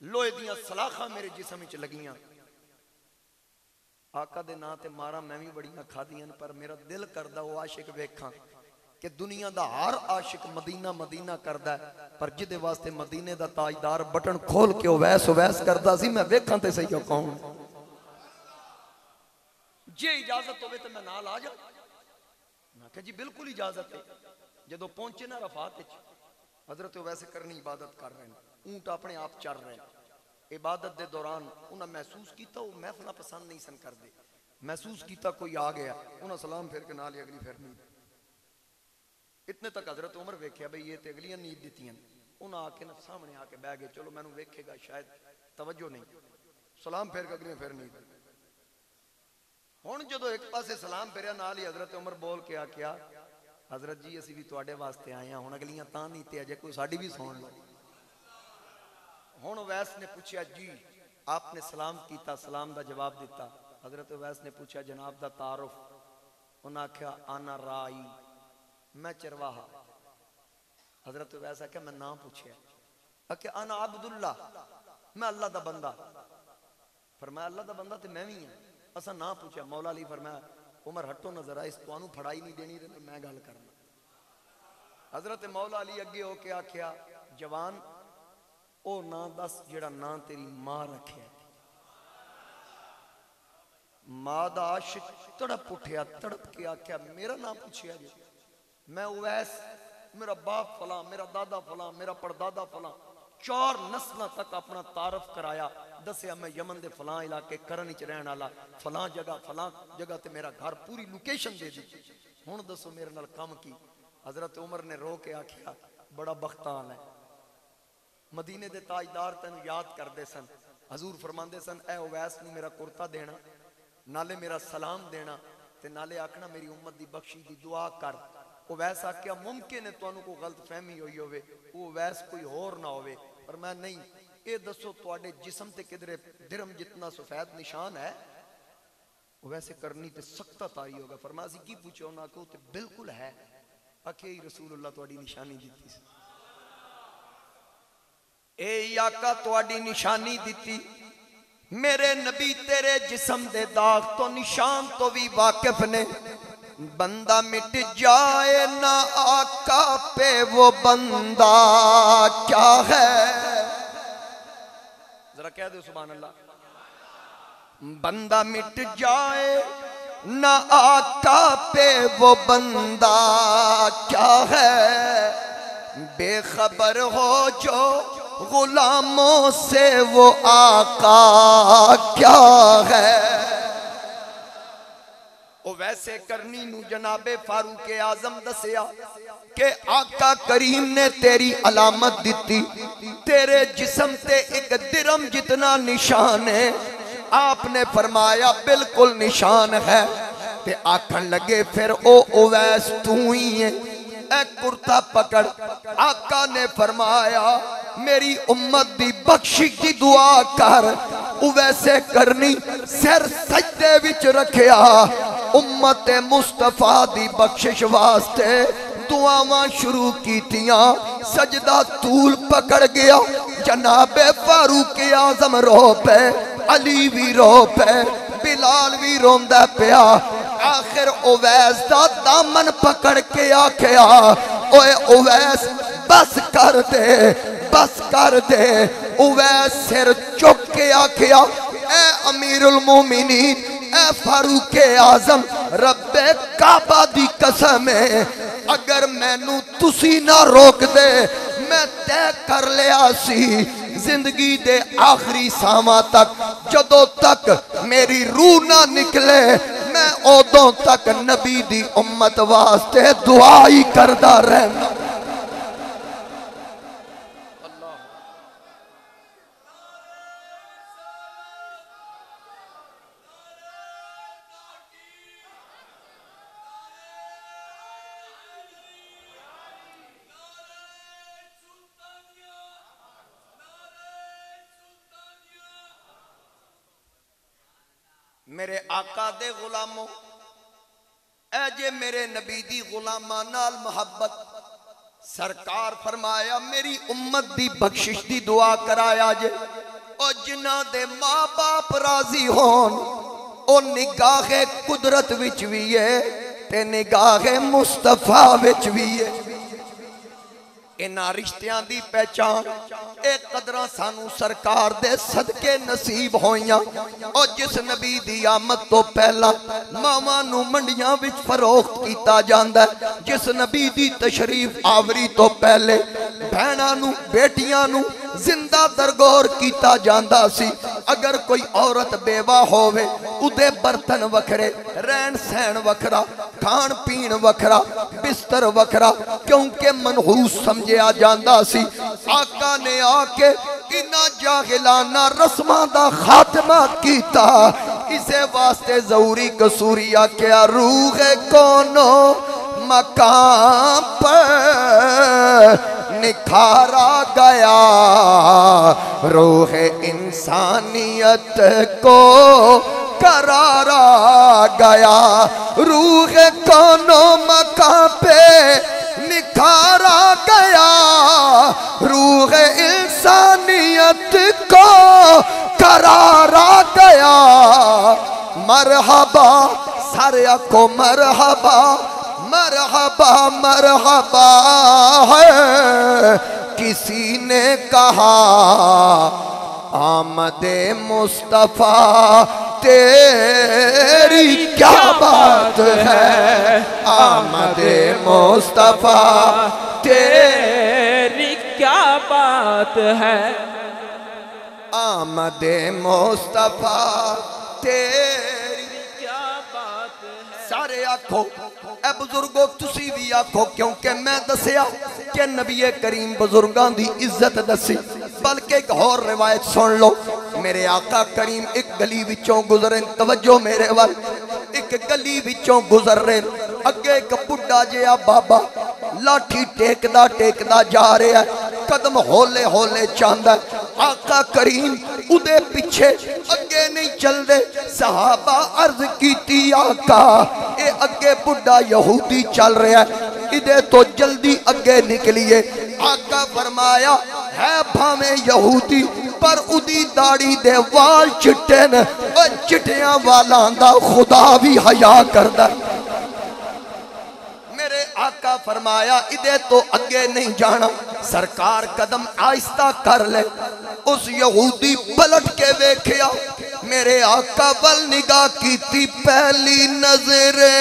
लोहे दियां सलाखां मेरे जिस्म विच लगियां। आका दे नां ते मारा मैं भी बड़ियां खादियां, पर मेरा दिल करदा वो आशिक वेखां कि दुनिया दा हर आशिक मदीना मदीना करदा है, पर जिदे वास्ते मदीने दा ताजदार बटन खोल के ओवैस ओवैस करदा सी, मैं वेखां ते सही कौन। जे इजाजत होवे तो मैं नाल आ जा। मैं कहा जी बिल्कुल इजाजत है। जदों पहुंचे ना रफात विच, हजरत वैसे करनी इबादत कर रहे हैं, ऊंट अपने आप चल रहे हैं। इबादत के दौरान उन्हें महसूस किया वो महफिल पसंद नहीं सन करते, महसूस किया कोई आ गया, उन्हें सलाम फिर के नाल ही अगली फिर नींद। इतने तक हजरत उमर वेख्या बई ये तो अगलियां नींद दित्तियां, उन्हें आके ना सामने आके बह गए, चलो मैनू वेखेगा शायद तवज्जो नहीं, सलाम फिर के अगलियां फिर नींद। हुण जदों एक पासे सलाम फिरिया नाल ही हजरत उमर बोल के आख्या हजरत जी असीं भी तुहाडे वास्ते आए हैं, हुण अगलियां तां नहीं ते अजे कोई साडी भी सुण लो। हुण वैस ने पूछा जी आपने सलाम किया, सलाम का जवाब दिता। हजरत वैस ने पूछा जनाब का तारुफ? उन्हें आख्या आना राई, मैं चरवाहा। हजरत वैस आख्या मैं नाम पूछया? आख्या आना अब्दुल्ला, मैं अल्लाह का बंदा। फरमाया अल्लाह का बंदा तो मैं भी हाँ, असा ना पूछा। मौला अली फरमाया उमर हटो नजर आए, तुहानू फड़ाई नहीं देनी, मैं गल करना। हजरत मौला अली अगे होके आख्या जवान ओ ना दस जेड़ा ना तेरी मां रखे। मां दा आशिक तड़प उठया, तड़प के आख्या मेरा नाम पूछया जी? मैं उवैस, मेरा बाप फला, मेरा दादा फला, मेरा परदादा फला, 4 नस्ल तक अपना तारफ कराया, दसिया मैं यमन दे फलां इलाके करन विच रहन वाला, फलां जगह ते मेरा घर, पूरी लोकेशन दे दी। हुण दसो मेरे नाल कम की? हजरत उमर ने रो के आख्या बड़ा बख्तान है, मदीने दे ताजदार तेन याद करते सन। हजूर फरमाते सन ऐ उवैस नूं मेरा कुर्ता देना, नाले मेरा सलाम देना, ते नाले आखना मेरी उम्मत दी बख्शी दी दुआ कर। उवैस आख्या मुमकिन है तुहानू कोई गलत फहमी हुई होवे, वो उवैस कोई होर ना होवे। पर मैं नहीं, ये दसो तुहाडे जिस्म ते किधरे दिरम जितना सफेद निशान है? वैसे करनी ते सख्ता तारी होगा। फरमाया सी की पूछो? उन्हें आखो ते बिल्कुल है। आखे ही रसूलुल्लाह तुहाडी निशानी दी सी। ए आका तुहाडी निशानी दी, मेरे नबी तेरे जिस्म दे दाग तो निशान तो भी वाकिफ ने। बंदा मिट जाए ना आका पे वो बंदा क्या है? जरा कह दो सुभान अल्लाह। बंदा मिट जाए ना आका पे वो बंदा क्या है? बेखबर हो जो गुलामों से वो आका क्या है? वो वैसे करनी नू जनाबे फारूक आजम दसिया के आका करीम ने तेरी अलामत दी, तेरे जिस्म ते एक दिरम जितना निशान है। आपने फरमाया बिल्कुल निशान है। ते आखन लगे फिर ओ उवैस तू ही है, ए कुर्ता पकड़। आका ने फरमाया मेरी उम्मत दी बख्शिश दी दुआ कर। उवैसे करनी सिर सजदे विच रखिया, उम्मत मुस्तफा दी बख्शिश वास्ते दुआवां शुरू कीतियां। सजदा तूल पकड़ गया, जनाबे फारूक आजम रो पे, अली भी रो पे, बिलाल भी रोंदा पिया। आखिर उवैस दा दामन पकड़ के आखिया ओए उवैस बस कर दे, बस कर दे। उवैस सिर चुक के आखिया ए अमीरुल मोमिनीन, ए फारूक आजम, रब्बे काबा दी कसम है अगर मैनू तुसी ना रोक दे मैं तय कर लिया सी जिंदगी दे आखिरी सावां तक जदों तक मेरी रूह ना निकले मैं उदों तक नबी दी उम्मत वास्ते दुआ ही करदा रहना। मेरे आका दे गुलामों, ऐ जे मेरे नबी दी गुलामां नाल मोहब्बत। सरकार फरमाया मेरी उम्मत दी बख्शिश दी दुआ कराया जे, और जिन्हां दे मां बाप राजी होन ओ निगाहे कुदरत विच भी है ते निगाहे मुस्तफा विच भी है। इन्हां रिश्तियां दी पहचान ए कदरां सानू सरकार दे सदके नसीब होइयां। और जिस नबी दी आमद तो पहला मावां नू मंडियां विच फरोख्त कीता जांदा है, जिस नबी दी तशरीफ आवरी तो पहले भैणां नू बेटियां नू जिंदा दरगोर कीता जांदा सी। अगर कोई औरत बेवा होवे उदे बर्तन वखरे, रहन सहन वखरा, खान पीन वखरा, बिस्तर वखरा, क्योंकि मनहूस समझिया जांदा सी। आका ने आके इन्हां जाहिलाना रस्मां दा खात्मा कीता। इसे वास्ते ज़रूरी कसूरी आख्या रूह कोनो मकाम पर निखारा गया, रूह इंसानियत को करारा गया। रूह कोनो मकाम पे निखारा गया, रूह इंसानियत को करारा गया। मरहबा सारे को मरहबा मरहबा मरहबा है। किसी ने कहा आमदे मुस्तफा तेरी क्या बात है, आमदे मुस्तफा तेरी क्या बात है, आमदे मुस्तफा तेरी क्या बात है। सारे आखो ए बुजुर्गो तुसी भी आखो, क्योंकि मैं दसिया कि नबी करीम बुजुर्गां दी इज्जत दसी। बल्कि एक और रिवायत सुन लो। मेरे आका करीम एक गली विचों गुजरे, तवज्जो मेरे वाल, एक गली विचों गुजर रहे। अगे एक बुढ़ा जिहा बाबा लाठी टेकदा टेकदा जा रहा है, कदम हौले हौले चांदा। आका करीम उदे पीछे अगे नहीं चलते। सहाबा अर्ज कीती आका ए अगे बुढ़ा यहूदी चल रहा है, इदे तो जल्दी अगे निकलिए। आका फरमाया है भावे यहूदी पर उदी दाढ़ी दे वाल चिट्टे न, चिट्टियां वालां दा खुदा भी हया करदा। मेरे आका फरमाया इदे तो अगे नहीं जाना। सरकार कदम आहिस्ता कर ले। उस यहूदी पलट के देखिया, मेरे आका वल निगाह कीती, पहली नजरे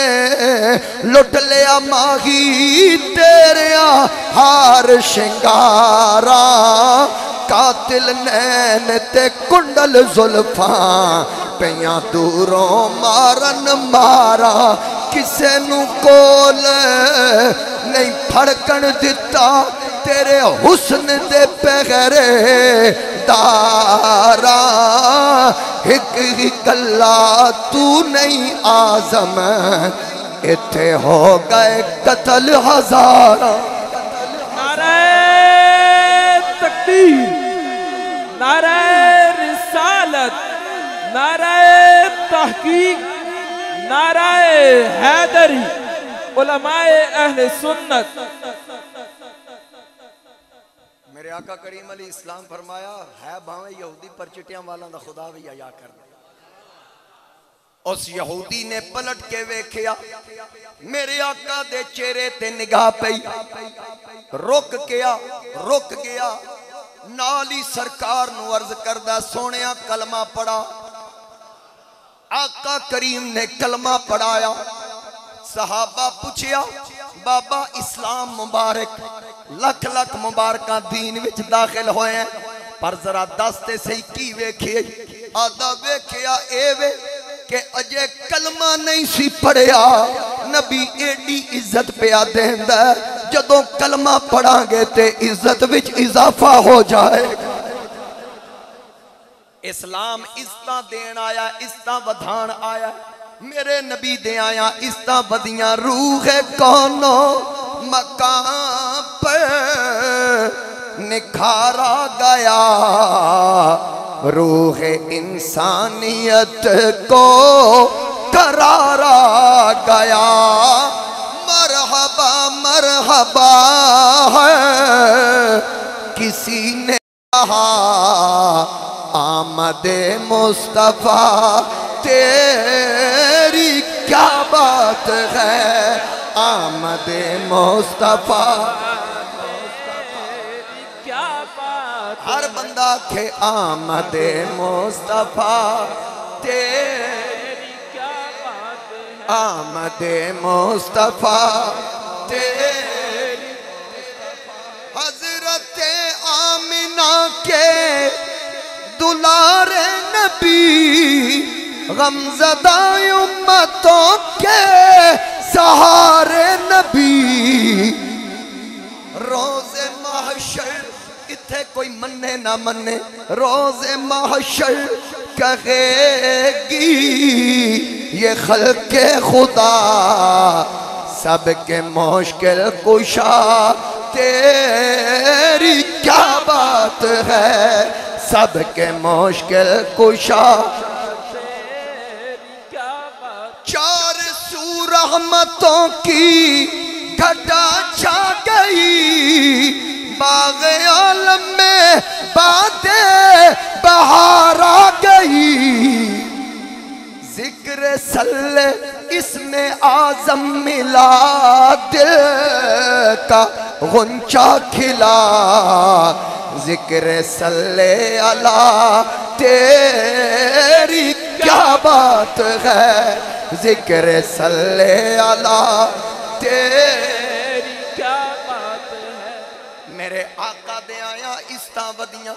लुट लिया माही तेरिया हार शिंगारा। कातिल नैन ते कुंडल जुल्फां पियां दूरों मारन मारा। किसे नू कोल नहीं फड़कन दिता, तेरे हुस्न दे पैगरे बेदारा एक ही कल्ला तू नहीं आजम इत्थे हो गए कत्ल हजारा। नारे तकबीर, नारे रिसालत, नारे तहकीक, नारे हैदरी, उलमाए अहले सुन्नत। मेरे आका करीम अली इस्लाम फरमाया है भावे यहूदी पर चिटियां वाला दा खुदा भी हया कर दे। उस यहूदी ने पलट के वेख्या मेरे आका दे चेहरे ते निगाह पई, रुक गया नाल ही सरकार नू अर्ज करदा सोनिया कलमा पढ़ा। आका करीम ने कलमा पढ़ाया। सहाबा पूछया बाबा इस्लाम मुबारक लख लख मुबारक दीन विच दाखिल होए हैं, पर जरा दसते सही की वेखिए। आदा वेखिया एवे कि अजे कलमा नहीं सी पढ़िया नबी एडी इज्जत पिया देंदा, जदों कलमा पढ़ांगे ते इज्जत विच इजाफा हो जाएगा। इस्लाम इज्जतां देन आया, इज्जतां वधान आया। मेरे नबी दे आया इज्जतां वधियां। रूह कौनो मकाम पर निखारा गया, रूह इंसानियत को करारा गया। मरहबा मरहबा है किसी ने कहा आमदे मुस्तफा तेरी क्या बात है, आमदे मुस्तफा क्या बात। हर बंदा के आमदे मुस्तफा तेरी क्या बात है, आमदे मुस्तफा तेरी। हजरत आमिना के दुलारे नबी गमज़दा उम्मतों के सहारे नबी। रोज़े महशर इत्थे कोई मन्ने ना मन्ने, रोज़े महशर कहेगी ये खल्के खुदा सबके मुश्किल कुशा तेरी क्या बात है, सबके मुश्किल कुशा। चार सू रहमतों की घटा छा गई, बाग़ आलम में बातें बहार आ गई। जिक्र सल्ले इसमें आज़म मिला, दिल का गुंचा खिला। जिक्र सल्ले अला तेरी क्या बात है, जिक्र सल्ले अला तेरी क्या बात है। मेरे आका दे आया इस्ता वदियां,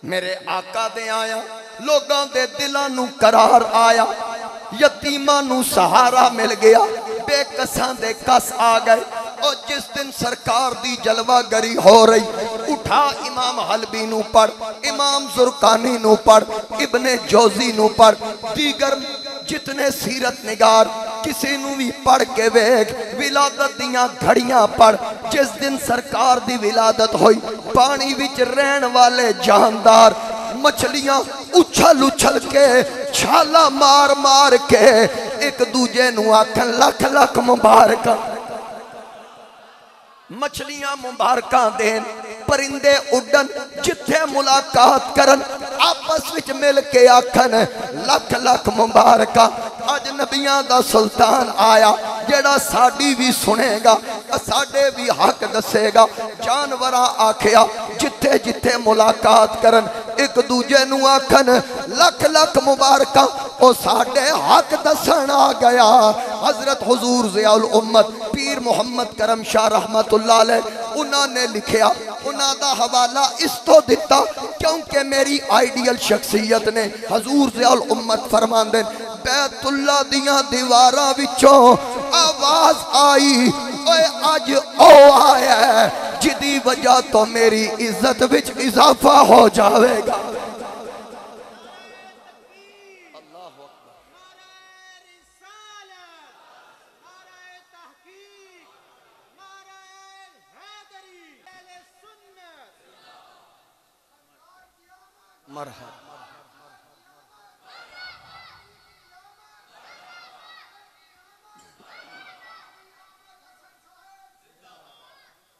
मेरे आका दे आया लोगों दे दिलां नू करार आया। यतीमां नू सहारा मिल गया, बेकसां दे कस आ गए। और जिस दिन सरकार दी जलवागरी हो रही, उठा इमाम हलबी नू पढ़, इमाम जुरकानी नू पढ़, इब्ने जोजी नू पढ़, दीगर जितने सीरत निगार किसी नू भी पढ़ के वेख। विलादत दियां घड़ियां पढ़, जिस दिन सरकार दी विलादत हुई पानी विच रहन वाले जानदार मछलियां उछल उछल के छाला मार मार के एक दूजे नू आखन लख लख मुबारक। मछलियां मुबारकां देन, परिंदे उड़न, जिथे मुलाकात करन आपस विच मिल के आखन लख लख मुबारकां। अज नबियां दा सुल्तान आया जेड़ा साडी भी सुनेगा, साडे भी हक दसेगा। जानवरां आखिया जिथे जिथे मुलाकात करन एक दूजे नू आखन लख लख मुबारकां, ओ साडे हक दसन आ गया। हजरत हुजूर ज़ियाउल उम्मत पीर मुहम्मद करम शाह रहमतुल्लाह अलैह उन्होंने लिखिया, उन्हों का हवाला इस तो दिता क्योंकि मेरी आइडियल शख्सियत ने हजूर ज़ियाउल उम्मत फरमांदे बैतुल्ला दियां दीवारां विचों आवाज आई, ओए अज ओ आया जिदी वजह तो मेरी इज्जत विच इजाफा हो जाएगा। मरहबा।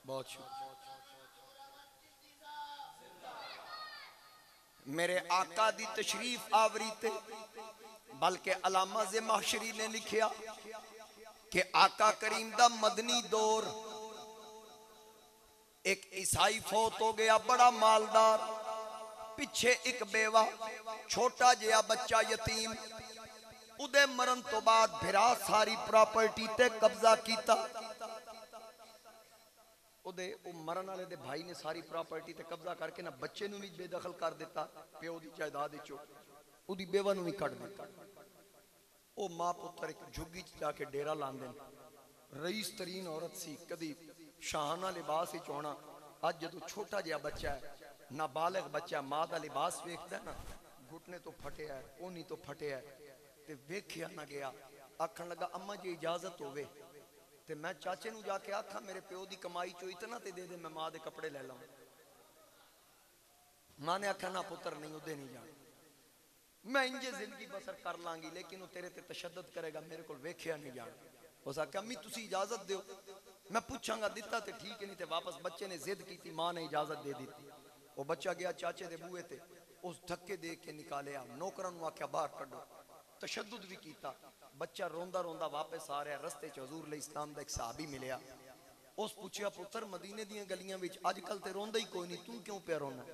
बहुत शुक्रिया। मेरे आका दी तशरीफ आवरी ते बल्कि अलामा ज़माखशरी ने लिखिया कि आका करीम दा मदनी दौर, एक ईसाई फौत हो गया बड़ा मालदार, पिछे एक बेवा, छोटा जिहा बच्चा यतीम, उदे मरण तो बाद भिरा सारी प्रॉपर्टी ते कब्जा कीता। उदे मरण वाले दे भाई ने सारी प्रॉपर्टी ते कब्जा करके ना बच्चे नूं भी बेदखल कर दिता, प्यो दी जायदाद विचों उदी बेवा नूं भी कट दिता। ओ मां पुत्र एक झुग्गी च जाके डेरा लांदे ने। रईस तरीन औरत सी, कदी शाहाना लिबास विच होना। अज जदों छोटा जिहा बच्चा है, नाबालिग बच्चा मां दा लिबास वेखदा ना, घुटने तो फटिया है, ओनी तो फटिया है, ते वेखिया ना गया। आखन लगा अम्मा जी इजाजत होवे ते मैं चाचे नूं जाके आखा मेरे प्यो दी कमाई चो इतना ते दे दे, मैं मां दे कपड़े ले लाऊं। मां ने आखा ना पुत्र नहीं, उदे नहीं जाना, मैं इंजे जिंदगी बसर कर लांगी, लेकिन वो तेरे ते तशद्दुद करेगा, मेरे को वेखिया नहीं जाना। उस आख्या अम्मी तुसी इजाजत दो, मैं पूछांगा दिता ते ठीक है, नहीं ते वापस। बच्चे ने जिद की, मां ने इजाजत दे दी। वो बच्चा गया चाचे दे बूहे ते, उस धक्के दे के निकालिया, नौकरां नूं आख्या बाहर कड्डो, तशद्दुद भी कीता। बच्चा रोंदा रोंदा वापस आ रहा, रस्ते च हजूर अलैहि सलाम दा एक सहाबी मिलिया। उस पूछया पुत्र मदीने दीयां गलियां विच अजकल ते रोंदा ही कोई नहीं, तू क्यों पिया रोना?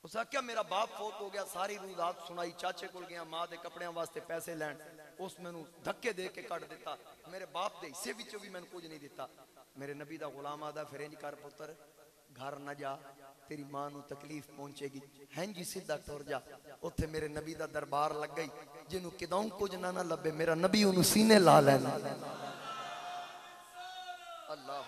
उस आख्या मेरा बाप फौत हो गया, सारी रूदात सुनाई, चाचे कोल गया मां दे कपड़ियां वास्ते पैसे लैन, उस मैनू धक्के दे के कट दिता, मेरे बाप दे हिस्से विचों भी मैनू कुछ नहीं दिता। मेरे नबी दा गुलाम आदा फिर इंज कर पुत्र, घर न जा, तेरी मां नू तकलीफ पहुंचेगी, हैं जी सीधा टुर जा। उत्थे मेरे नबी दा दरबार लग गई, जिन्हों किदों कुछ ना ना लभे मेरा नबी उन्होंने सीने ला लेना। अल्लाह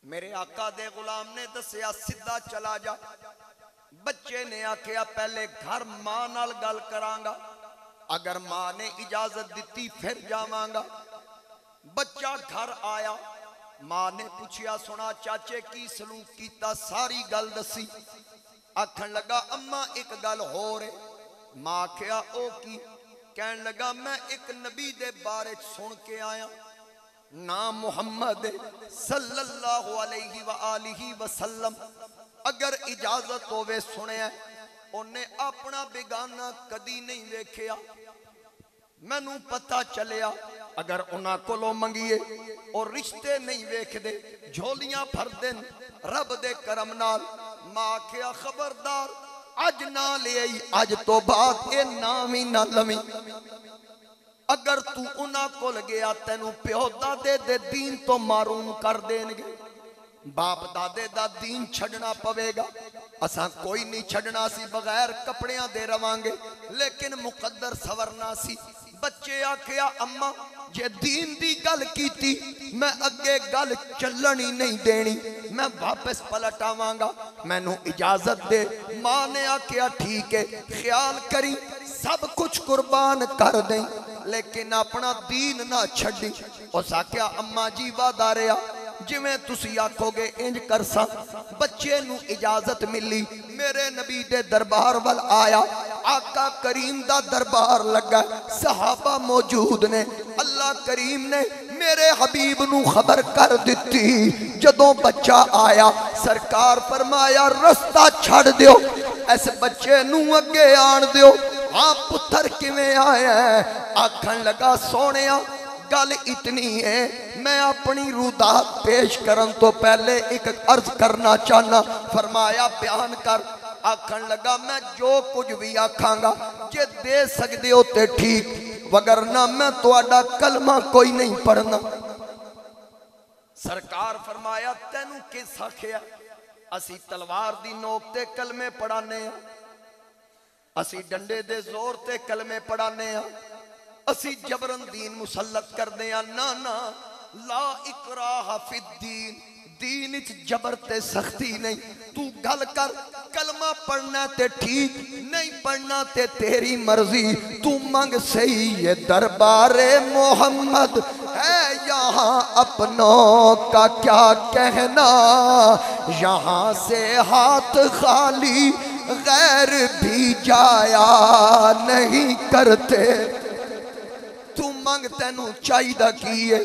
मेरे आका दे गुलाम ने दसिया सीधा चला जा। बच्चे ने आखिया पहले घर मां नाल गल करांगा, अगर मां ने इजाजत दी फिर जावांगा। बच्चा घर आया, मां ने पूछया सुना चाचे की सलूक कीता, सारी गल दसी। आखन लगा अम्मा एक गल होर है। मां आखिया ओ की? कहन लगा मैं एक नबी दे बारे सुन के आया, नाम मुहम्मद सल्लल्लाहु अलैहि व आलिहि वसल्लम। अगर इजाजत होवे सुनिया, उन्हें अपना बेगाना कदी नहीं वेखिया। मैनू पता चलिया अगर उन्हां कोलों मंगीए और रिश्ते नहीं वेखदे, झोलियां भरदे रब दे करम नाल। मां आखिया खबरदार अज ना ले आई, अज तो बाद ए नाम ही ना लवी। अगर तू उन्हां कोल गया तेनू प्यो दादे दे दीन तो मारूम कर देंगे, बाप दादे दा दीन छड़ना पवेगा। असा कोई नहीं छड़ना सी, बगैर कपड़ियां दे रवांगे, लेकिन मुकद्दर सवरना सी। बच्चे आखिया अम्मा जे दीन दी गल कीती मैं अगे गल चलन ही नहीं देनी, मैं वापस पलट आवांगा, मैनू इजाजत दे। मां ने आखिया ठीक है, ख्याल करी सब कुछ कुर्बान कर दे, लेकिन अपना दीन ना छड़ी। उस आख्या अम्मा जी वादा रहा, जिवें तुसी आखोगे इंज करसा। बच्चे नू इजाजत मिली, मेरे नबी दे दरबार वाल आया। आका करीम दा दरबार लगा, सहाबा मौजूद ने। अल्लाह करीम ने मेरे हबीब नू खबर कर दी। जदों बच्चा आया सरकार फरमाया रस्ता छड़ दियो, इस बच्चे नू अगे आन दियो। हाँ पुत्र किवें आया? आखन लगा सोनिया गल इतनी है, मैं अपनी रुदात पेश करन तो पहले एक अर्ज करना चाहना। फरमाया बयान कर। आखन लगा मैं जो कुछ भी आखांगा जे दे सकदे हो ते ठीक, वगरना मैं तुहाडा कलमा कोई नहीं पढ़ना। सरकार फरमाया तैनू किस आखिया? असी तलवार दी नोक ते कलमे पढ़ाने, असी डंडे दे जोर ते कलमे पढ़ाने, असी जबरन दीन मुसल्लत करदे आ। ना ना, ला इकराह फिद्दीन, दीन च जबर ते सख्ती नहीं। तू गल कर, कलमा पढ़ना ते ठीक, नहीं पढ़ना ते तेरी मर्जी। तू मंग सही, ये दरबारे मोहम्मद है यहाँ अपनों का क्या कहना। यहाँ से हाथ खाली गैर भी जाया नहीं करते। तू मंग तेनू चाहिदा की है।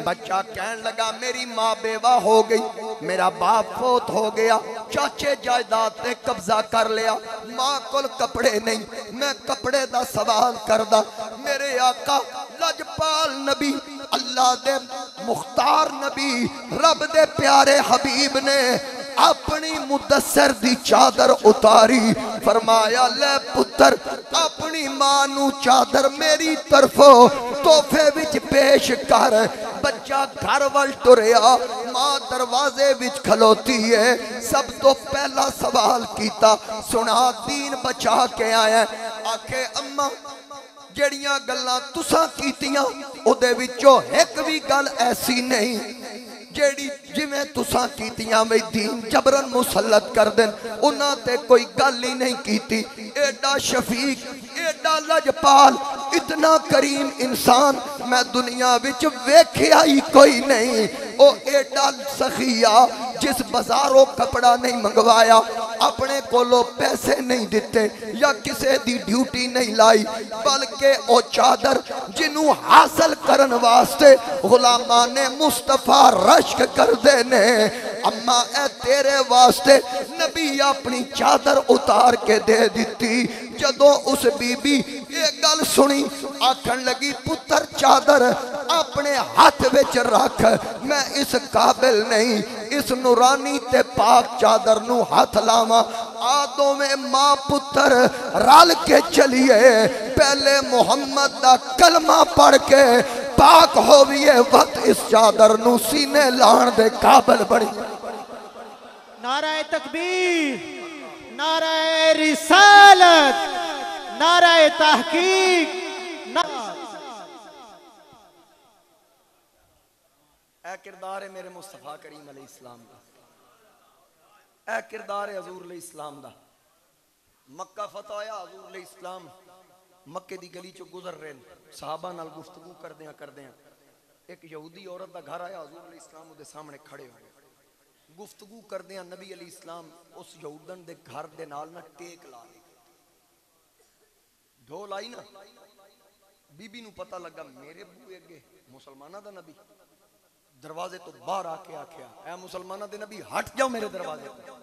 बच्चा कहन लगा मेरी माँ बेवा हो गई, मेरा बाप फौत हो गया, चाचे जायदाद ने कब्जा कर लिया, माँ कोल कपड़े नहीं, मैं कपड़े दा सवाल करदा। मेरे आका लजपाल नबी, अल्लाह दे मुख्तार नबी, रब दे प्यारे हबीब ने अपनी मुदस्सर दी चादर उतारी, फरमाया ले पुत्र अपनी मां नू चादर मेरी तरफों तोहफे विच पेश कर। बच्चा घर वल टुरिया, मां दरवाजे विच खलोती है। सब तो पहला सवाल कीता, सुना दीन बचा के आया। आखे अम्मा जड़ियां गल्लां तुसां कीतियां ओदे विचों एक भी गल ऐसी नहीं जेड़ी जिवें तुसां कीतियां वे दीन जबरन मुसल्लत कर देन, उन्हां ते कोई गल ही नहीं कीती। एडा शफीक, एडा लजपाल, इतना करीम इंसान मैं दुनिया विच वेख्या ही कोई नहीं। ओ एडा सखिया जिस बाजारों कपड़ा नहीं मंगवाया, अपने कोलों पैसे नहीं दिते या किसी दी ड्यूटी नहीं लाई, बल्कि ओ चादर जिन्हों हासिल करन वास्ते गुलामा ने मुस्तफा रश्क कर देने। अम्मा ए तेरे वास्ते नबी अपनी चादर उतार के दे दिती। जदों उस बीबी ये गल सुनी, आखन लगी पुत्र चादर अपने हाथ विच रख, मैं इस काबिल नहीं इस नूरानी ते पाक चादर नू हाथ लावा। आदों में मां पुत्र रल के चलिए, पहले मोहम्मद दा कलमा पढ़ के पाक होविए, वक्त इस चादर नू सीने लाण दे काबिल बड़ी। नाराए तकबीर, नाराए रिसालत, नाराए तहकीक। ए किरदार है मेरे मुस्तफा करीम अलैहिस्सलाम दा, ए किरदार है हजूर अलैहिस्सलाम दा। मक्का फतह होया, हजूर अलैहिस्सलाम मक्के दी गली चो गुजर रहे, सहाबा नाल गुफ्तगू करदियां करदियां एक यहूदी औरत दा घर आया, हजूर अलैहिस्सलाम उहदे सामने खड़े हो गए। गुफ्तगू करदियां नबी अलैहिस्सलाम उस यहूदन दे घर दे नाल ना टेक ला ली, ढोल आई ना। बीबी नू पता लगा मेरे बूए अगे मुसलमाना दा नबी, दरवाजे तो बाहर आके आख्या ऐ मुसलमाना दे नबी हट जाओ मेरे दरवाजे तो।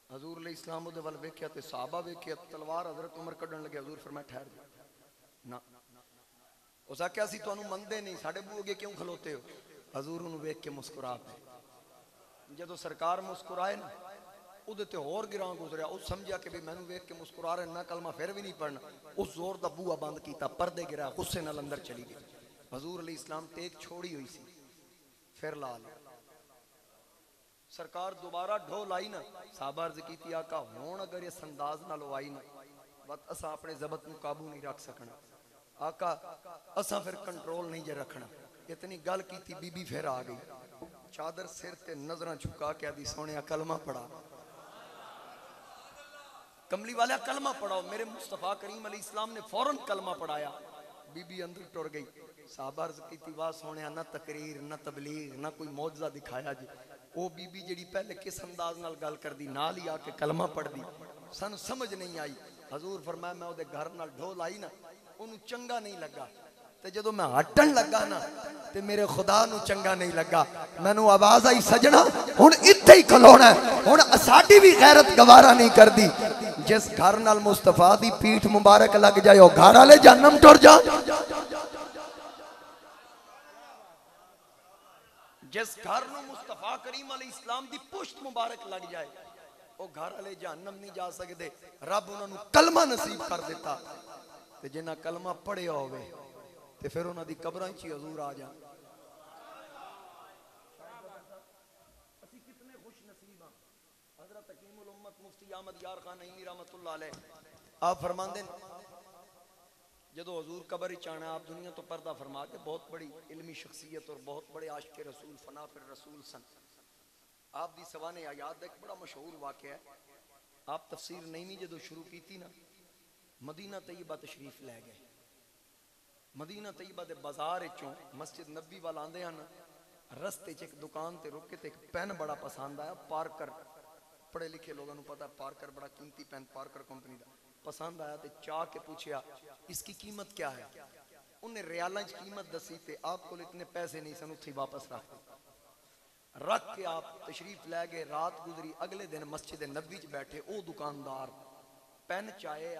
हजूर अलैहिस्सलाम उहदे वल वेख्या ते सहाबा वेख्या, तलवार हजरत उमर कढन लगे। हजूर फरमाया ठहर जा ना, उस आख्या असीं तुहानू मनदे नहीं, साडे बूए अगे क्यों खलोते हो। हजूर उहनू वेख के मुस्कुरा पे। जदों सरकार मुस्कुराए ना उहदे ते होर गिरां गुजरिया, उस समझिया कि भी मैनू वेख के मुस्कुरा रहे, मैं कलमा फिर भी नहीं पढ़ना। उस जोर दा बूआ बंद कीता, पर्दे गिरा, गुस्से नाल अंदर चली गई। हजूर अलैहिस्सलाम टेक छोड़ी हुई सी, फिर ला लिया। सरकार दोबारा ढोल आई ना, साहबा अर्ज कीती आका हुण अगर इस अंदाज नाल आई ना बस असां अपने जबत नू काबू नहीं रख सकना। आका असां फिर कंट्रोल नहीं जे रखना। इतनी गल कीती, बीबी फिर आ गई, चादर सिर ते नजरां झुका के आदि सोनिया कलमा पढ़ा। कमली वाला कलमा पढ़ाओ। मेरे मुस्तफा करीम अलैहिस्सलाम ने फौरन कलमा पढ़ाया। बीबी अंदर टुर गई। साहबा अर्ज कीती वाह सोनिया, ना तकरीर ना तबलीग ना कोई मौजज़ा दिखाया जी। वो बीबी जिहड़ी पहले किस अंदाज नाल गल करदी, नाल ही आके कलमा पढ़दी, सानू समझ नहीं आई। हजूर फरमाया मैं उहदे घर नाल ढोल आई ना, उन्होंने चंगा नहीं लगा, ते जदों मैं हटन लगा ना ते मेरे खुदा नू चंगा नहीं लगा। मैनू आवाज आई सजना हुण इत्थे ही खलोना, हुण साडी भी गैरत गवारा नहीं करदी। जिस घर नाल मुस्तफा दी पीठ मुबारक लग जाए वो घर वाले जन्नम टुर जा। जिस घर नू मुस्तफा करीम अलैहिस्सलाम दी पुश्त मुबारक लग जाए वो घर वाले जहन्नम नहीं जा सकते। रब उन्होंने कलमा नसीब कर दिता, ते जिन्हें कलमा पढ़िया होवे ते फिर उन्हों दी कब्रां च हजूर आ जा। असीं कितने खुश नसीब मुफ्ती अहमद यार खान नईमी रहमतुल्लाह अलैह आप फरमाते हैं जदों हजूर कबर च आना आप दुनिया तो पर्दा फरमा के बहुत बड़ी इल्मी शख्सियत और बहुत बड़े आशिक रसूल फना फिर रसूल सन। आप दी सवाने याद एक बड़ा मशहूर वाक़या है। आप तफसीर नईमी जदों शुरू की थी ना मदीना तैयबा तशरीफ लै गए। मदीना तैयबा के बाजार चों मस्जिद नबी वाल आंदे हैं रस्ते च एक दुकान ते रुके ते एक पेन बड़ा पसंद आया पार्कर पढ़े लिखे लोगों को पता पार्कर बड़ा कीमती पेन पार्कर कंपनी का पसंद आया तो चाह के पूछया इसकी कीमत क्या है। उन्हें रियालों की कीमत दसी ते आपको इतने पैसे नहीं सन उत्थे वापस रख के आप तशरीफ लै गए। रात गुजरी अगले दिन मस्जिद नबी च बैठे वो दुकानदार पेन चाहे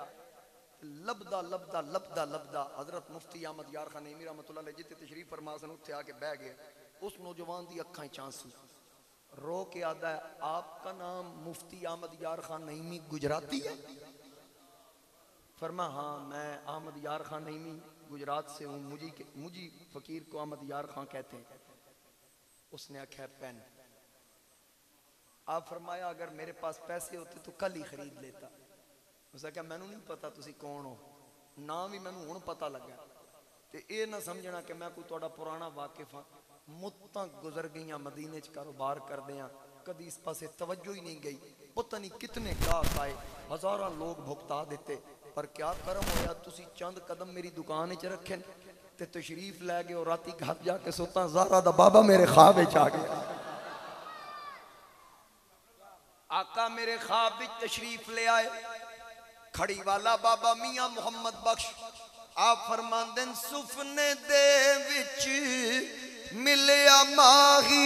लभदा लभदा लभदा लभदा हजरत मुफ्ती अहमद यार खान नईमी रहमतुल्लाह अलैह जिते तशरीफ फरमा सन उत्थे आके बह गए। उस नौजवान की अखां च आंसू रो के आता है आपका नाम मुफ्ती अहमद यार खान नईमी गुजराती है। फरमा हाँ मैं अहमद यार खान नईमी गुजरात से हूँ मुझी फकीर को अहमद यार खान कहते हैं। उसने आख्या पेन आप फरमाया अगर मेरे पास पैसे होते तो कल ही खरीद लेता। उसने कहा मैनू नहीं पता तुसी कौन हो नाम ही मैनू हुण पता लगा ते ये ना समझना कि मैं कोई तुहाडा पुराना वाकिफ हाँ। मुत्तां गुजर गई मदीने च कारोबार करदे आ कदी इस पासे तवज्जो ही नहीं गई। पता नहीं कितने ग्राहक आए हजारां लोग भुगता देते पर क्या करम होया तुसी चंद कदम मेरी दुकान च रखे ते तशरीफ लै गए और राती घर जाके सोता ज़हरा दा बाबा मेरे ख्वाब च आ गया। आका मेरे ख्वाब विच तशरीफ ले आए खड़ी वाला बाबा मियां मुहम्मद बख्श आप फरमांदे सुफने दे विच मिलिया माही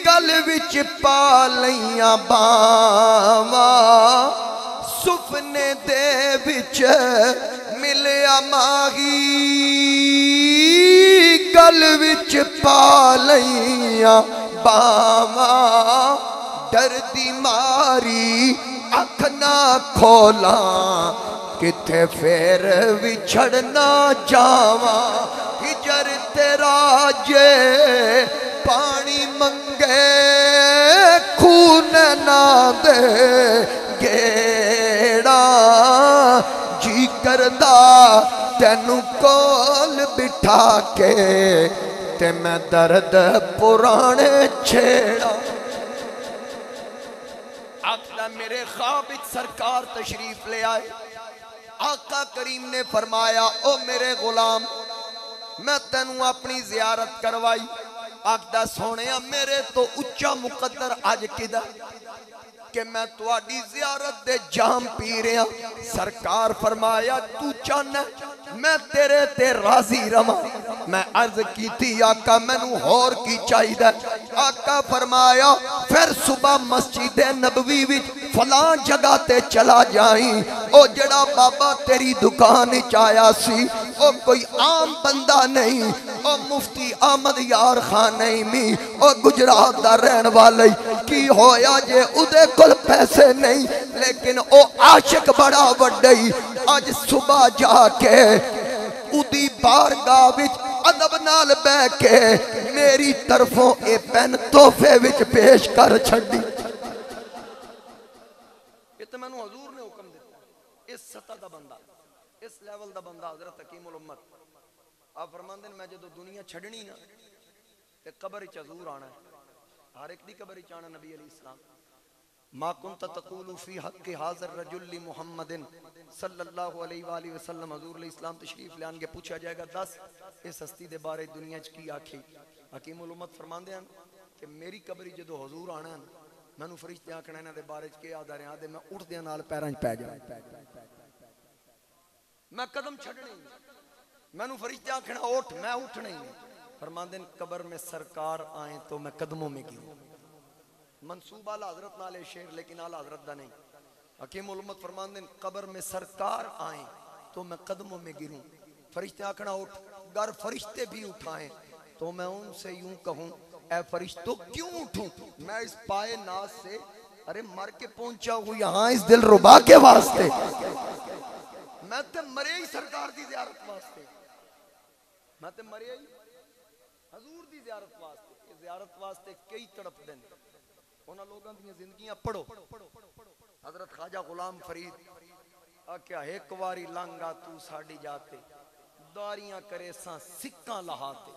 गल विच पा लईयां बावां। सुफने दे विच मिलिया माही गल विच पा लईयां बावां। डर दी मारी अख ना खोला किथे फिर विछड़ना जावा। हिजर तेरा जे पानी मंगे खून ना दे गेड़ा। जी करदा तेनू कोल बिठा के ते मैं दर्द पुराने छेड़ा। आखदा मेरे ख्वाब सरकार तशरीफ ले आए। आका करीम ने फरमाया ओ मेरे गुलाम मैं तेनू अपनी जियारत करवाई। आखदा सोने मेरे तो उच्चा मुकद्दर अज किदा कि मैं तुहाडी जियारत दे जाम पी रहा। सरकार फरमाया तू चाहना मैं तेरे ते राजी रवां। मैं अर्ज की आका मैनू होर की चाहिए। आका फरमाया फिर सुबह मस्जिद नबवी विच फलां जगह ते चला जाई। ओ जड़ा बाबा तेरी दुकान च आया सी ओ कोई आम बंदा नहीं ओ मुफ्ती अहमद यार खान नईमी ओ गुजरात दा रहन वाले। की होया जे उदे कोल पैसे नहीं लेकिन ओ आशिक बड़ा वड्डा। अज सुबह जाके उदी बारगाह विच अदब नाल बह के मेरी तरफों ए पेन तोहफे विच पेश कर छड़ी। ये तो मैनू हजूर ने हुक्म दिता। इस सतह दा बंदा इस लेवल दा बंदा हजरत हकीमुल उम्मत आप फरमांदे मैं जदों दुनिया छड़नी ना ते कब्र च हजूर आना हर एक दी कब्र च आना। नबी अलैहि सलाम मा कुंत तक़ूलु फी हक़्क़ि हाज़िर रजुल मुहम्मदिन सल्लल्लाहु अलैहि वसल्लम। हजूर अलैहि सलाम तशरीफ ले आनगे पूछा जाएगा दस इस हस्ती दे बारे दुनिया च की आखी। हकीमुल उम्मत फरमांदे हैं कि मेरी कब्र जदों हजूर आना मैनू फरिश्ते आखना इन्हां दे बारे च के याद आ रहा दे मैं उठदे नाल पैरां च पै जा मैं कदम छड़ने मैनू फरिश्ते आखना उठ मैं उठना ही। फरमांदे कब्र में सरकार आए तो मैं कदमों में गिरूं। मंसूब आला हजरत नाले शेर लेकिन आला हजरत दा नहीं। हकीमुल उम्मत फरमांदे कब्र में सरकार आए तो मैं कदमों में गिरूं। फरिश्ते आखना उठ गर फरिश्ते भी उठाएं तो मैं उनसे यूं कहूं ए फरिश्तों क्यों उठूं मैं इस पाए नाज से अरे मर के पहुंचा हूं यहाँ इस दिल रुबा के वास्ते। मैं तो मरे ही सरकार की जियारत वास्ते। मैं तो मरे ही हजूर की जियारत वास्ते। जियारत वास्ते कई तड़प दिन उन्हां लोगों दी जिंदगियां पढ़ो। हजरत ख्वाजा गुलाम फरीद आख्या एक वारी लांगा तू साड़ी जाते दारियां करे सा सिक्का लहाते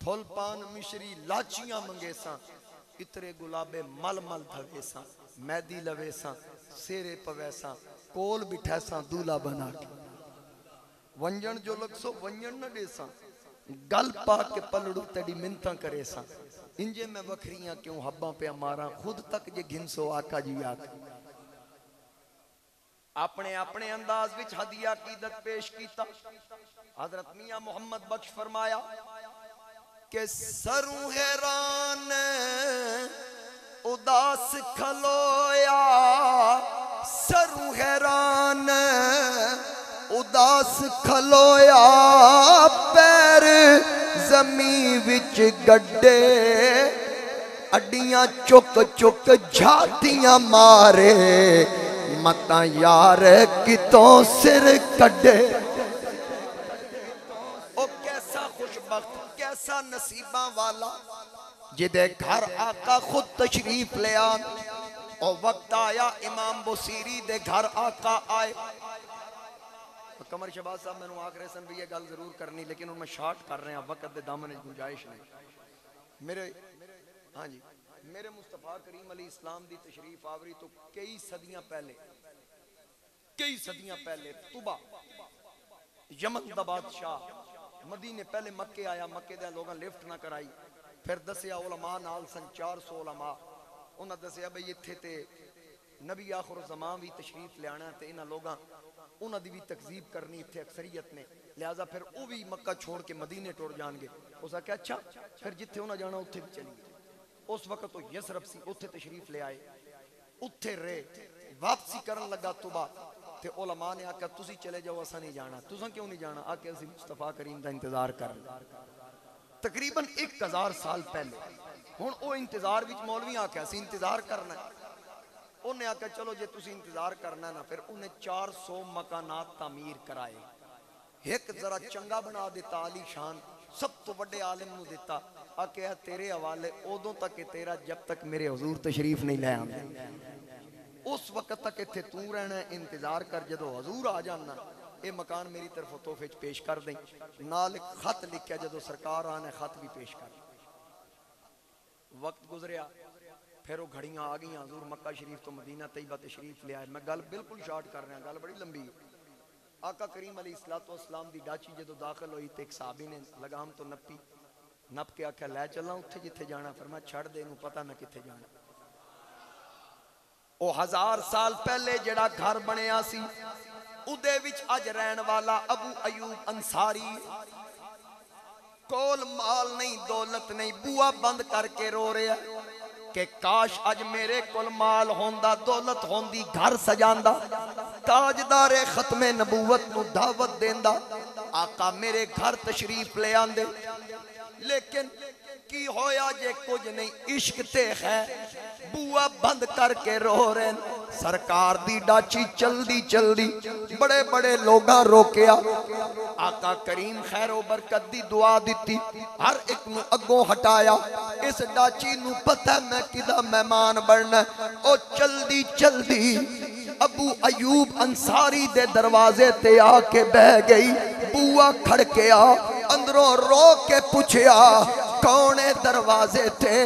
फुल पान मिश्री लाचियां मंगे सा इतरे गुलाबे मल मल धवे सा मैदी लवे सा सेरे पवे सा कोल बिठा सा दूल्हा बना के वंजन जो लग सो वंजन न दे सा गल पा के पलड़ू तेरी मिन्नता करे सा इंजे मैं वखरियां क्यों हब्बा पे मारा खुद तक जे घिनसो आका जी आका अपने अपने अंदाज विच हदिया कीदत पेश कीता। हजरत मियां मोहम्मद बख्श फरमाया के सरू हैरान उदास खलोया सरू हैरान उदास खलोया पैर जमी विच गड्डे अड्डियां चुक चुक झातियां मारे मता यार कितों सिर कड्डे। ओ कैसा खुशबख्त कैसा नसीबा वाला जिदे घर आका खुद तशरीफ ले आन। और वक्त आया इमाम बुसीरी दे घर आका आए। कमर शहबाज साहब मैनू आख रहे सन भी ये गल जरूर करनी लेकिन मैं शार्ट कर रहा वक्त दे दामन गुंजाइश नहीं मेरे। हाँ जी मेरे मुस्तफा करीम अली इस्लाम दी तशरीफ आवरी तो कई सदियां पहले तुबा यमन दा बादशाह मदीने पहले मक्के आया मक्के दे लोगों लिफ्ट ना कराई फिर दसिया उलमा नाल सन 400 उलमा उन्हें दसिया भाई इत्थे ते नबी आखिर ज़मान भी तशरीफ लियाना ते इन्हां लोगां उन्हां दी भी तकजीब करनी इत्थे अक्सरियत ने लिहाजा फिर वो भी मक्का छोड़ के मदीने टुर जाएंगे। उस आख्या अच्छा फिर जिथे उन्हें जाना उत्थे भी चलिए। उस वक्त तो यसरब सी उत्थे तशरीफ ले आए उत्थे रहे वापसी करन लगा तुबा ते उलमा ने आख्या तुसी चले जाओ असा नहीं जाना। तुसा क्यों नहीं जाना? आके असीं मुस्तफा करीम दा इंतजार कर तकरीबन 1000 साल पहले। हुण ओ इंतजार विच मौलवी आख्या असीं इंतजार करना उन्हें आख्या चलो जे तुसी इंतजार करना ना फिर उन्हें 400 मकानात तामीर कराए एक जरा चंगा बना दिता आली शान सब तो बड़े आलिम नूं दिता आख्या तेरे हवाले उदों तक तेरा जब तक मेरे हुजूर तशरीफ नहीं ले आंदे उस वक्त तक इत्थे तू रहना इंतजार कर जदों हुजूर आ जाना ये मकान मेरी तरफ तोहफे पेश कर दें नाल खत लिखा जदों सरकार आने खत भी पेश कर। वक्त गुजरिया फिर वो घड़ियां आ गई हजूर मक्का शरीफ तो मदीना तैयबा तशरीफ ले आए। मैं गल बिल्कुल शॉर्ट कर रहा गल बड़ी लंबी। आका करीम अलैहिस्सलाम दी डाची जदों दाखिल हुई तो एक साहबी ने लगाम तो नपी नप के आख्या लै चला उत्थे जिथे जाना फिर मैं छड़ दे नूं पता मैं किथे जाना। ओ 1000 साल पहले जड़ा घर बनिया सी उदे विच अज रहन वाला अबू अयूब अंसारी कोल माल नहीं दौलत नहीं बुआ बंद करके रो रहा कि काश अज मेरे कोल माल होंदा दौलत होंदी घर सजांदा ताजदारे खत्मे नबूवत नू दावत देंदा आका मेरे घर तशरीफ ले आंदे। लेकिन की होया जे कुछ नहीं इश्क ते है बुआ बंद करके रो रहे सरकार दी डाची चलदी चलदी बड़े बड़े लोगा रोकिया आका करीम खैरो बरकत दी दुआ दी हर एक नू अगों हटाया इस डाची नू पता मैं किदा मेहमान बनना ओ चलदी चलदी अबू अयूब अंसारी दे दरवाजे ते आके बह गई बुआ खड़किया अंदरों रो के पूछया कौन है दरवाजे थे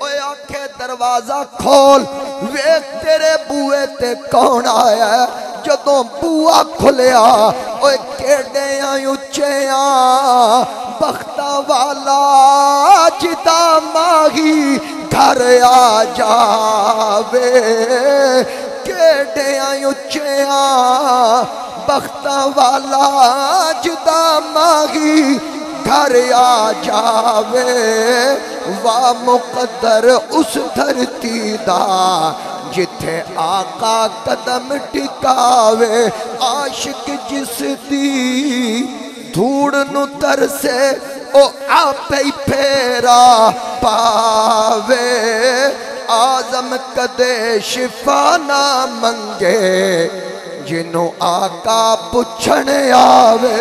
ओए आखे दरवाजा खोल वेख तेरे बुए ते कौन आया जदों बुआ खुलिया ओए केडे उच्चिया बख्ता वाला जिदा माही घर आ जावे केडे उच्चिया बख्ता वाला जिदा माही घर आ जावे वाह मुकद्दर उस धरती दा जिथे आका कदम टिकावे आशिक जिस दी धूड़ नु तरसे ओ आपे ही फेरा पावे आजम कदे शिफा ना मंगे जिन्हों आका पुछण आवे।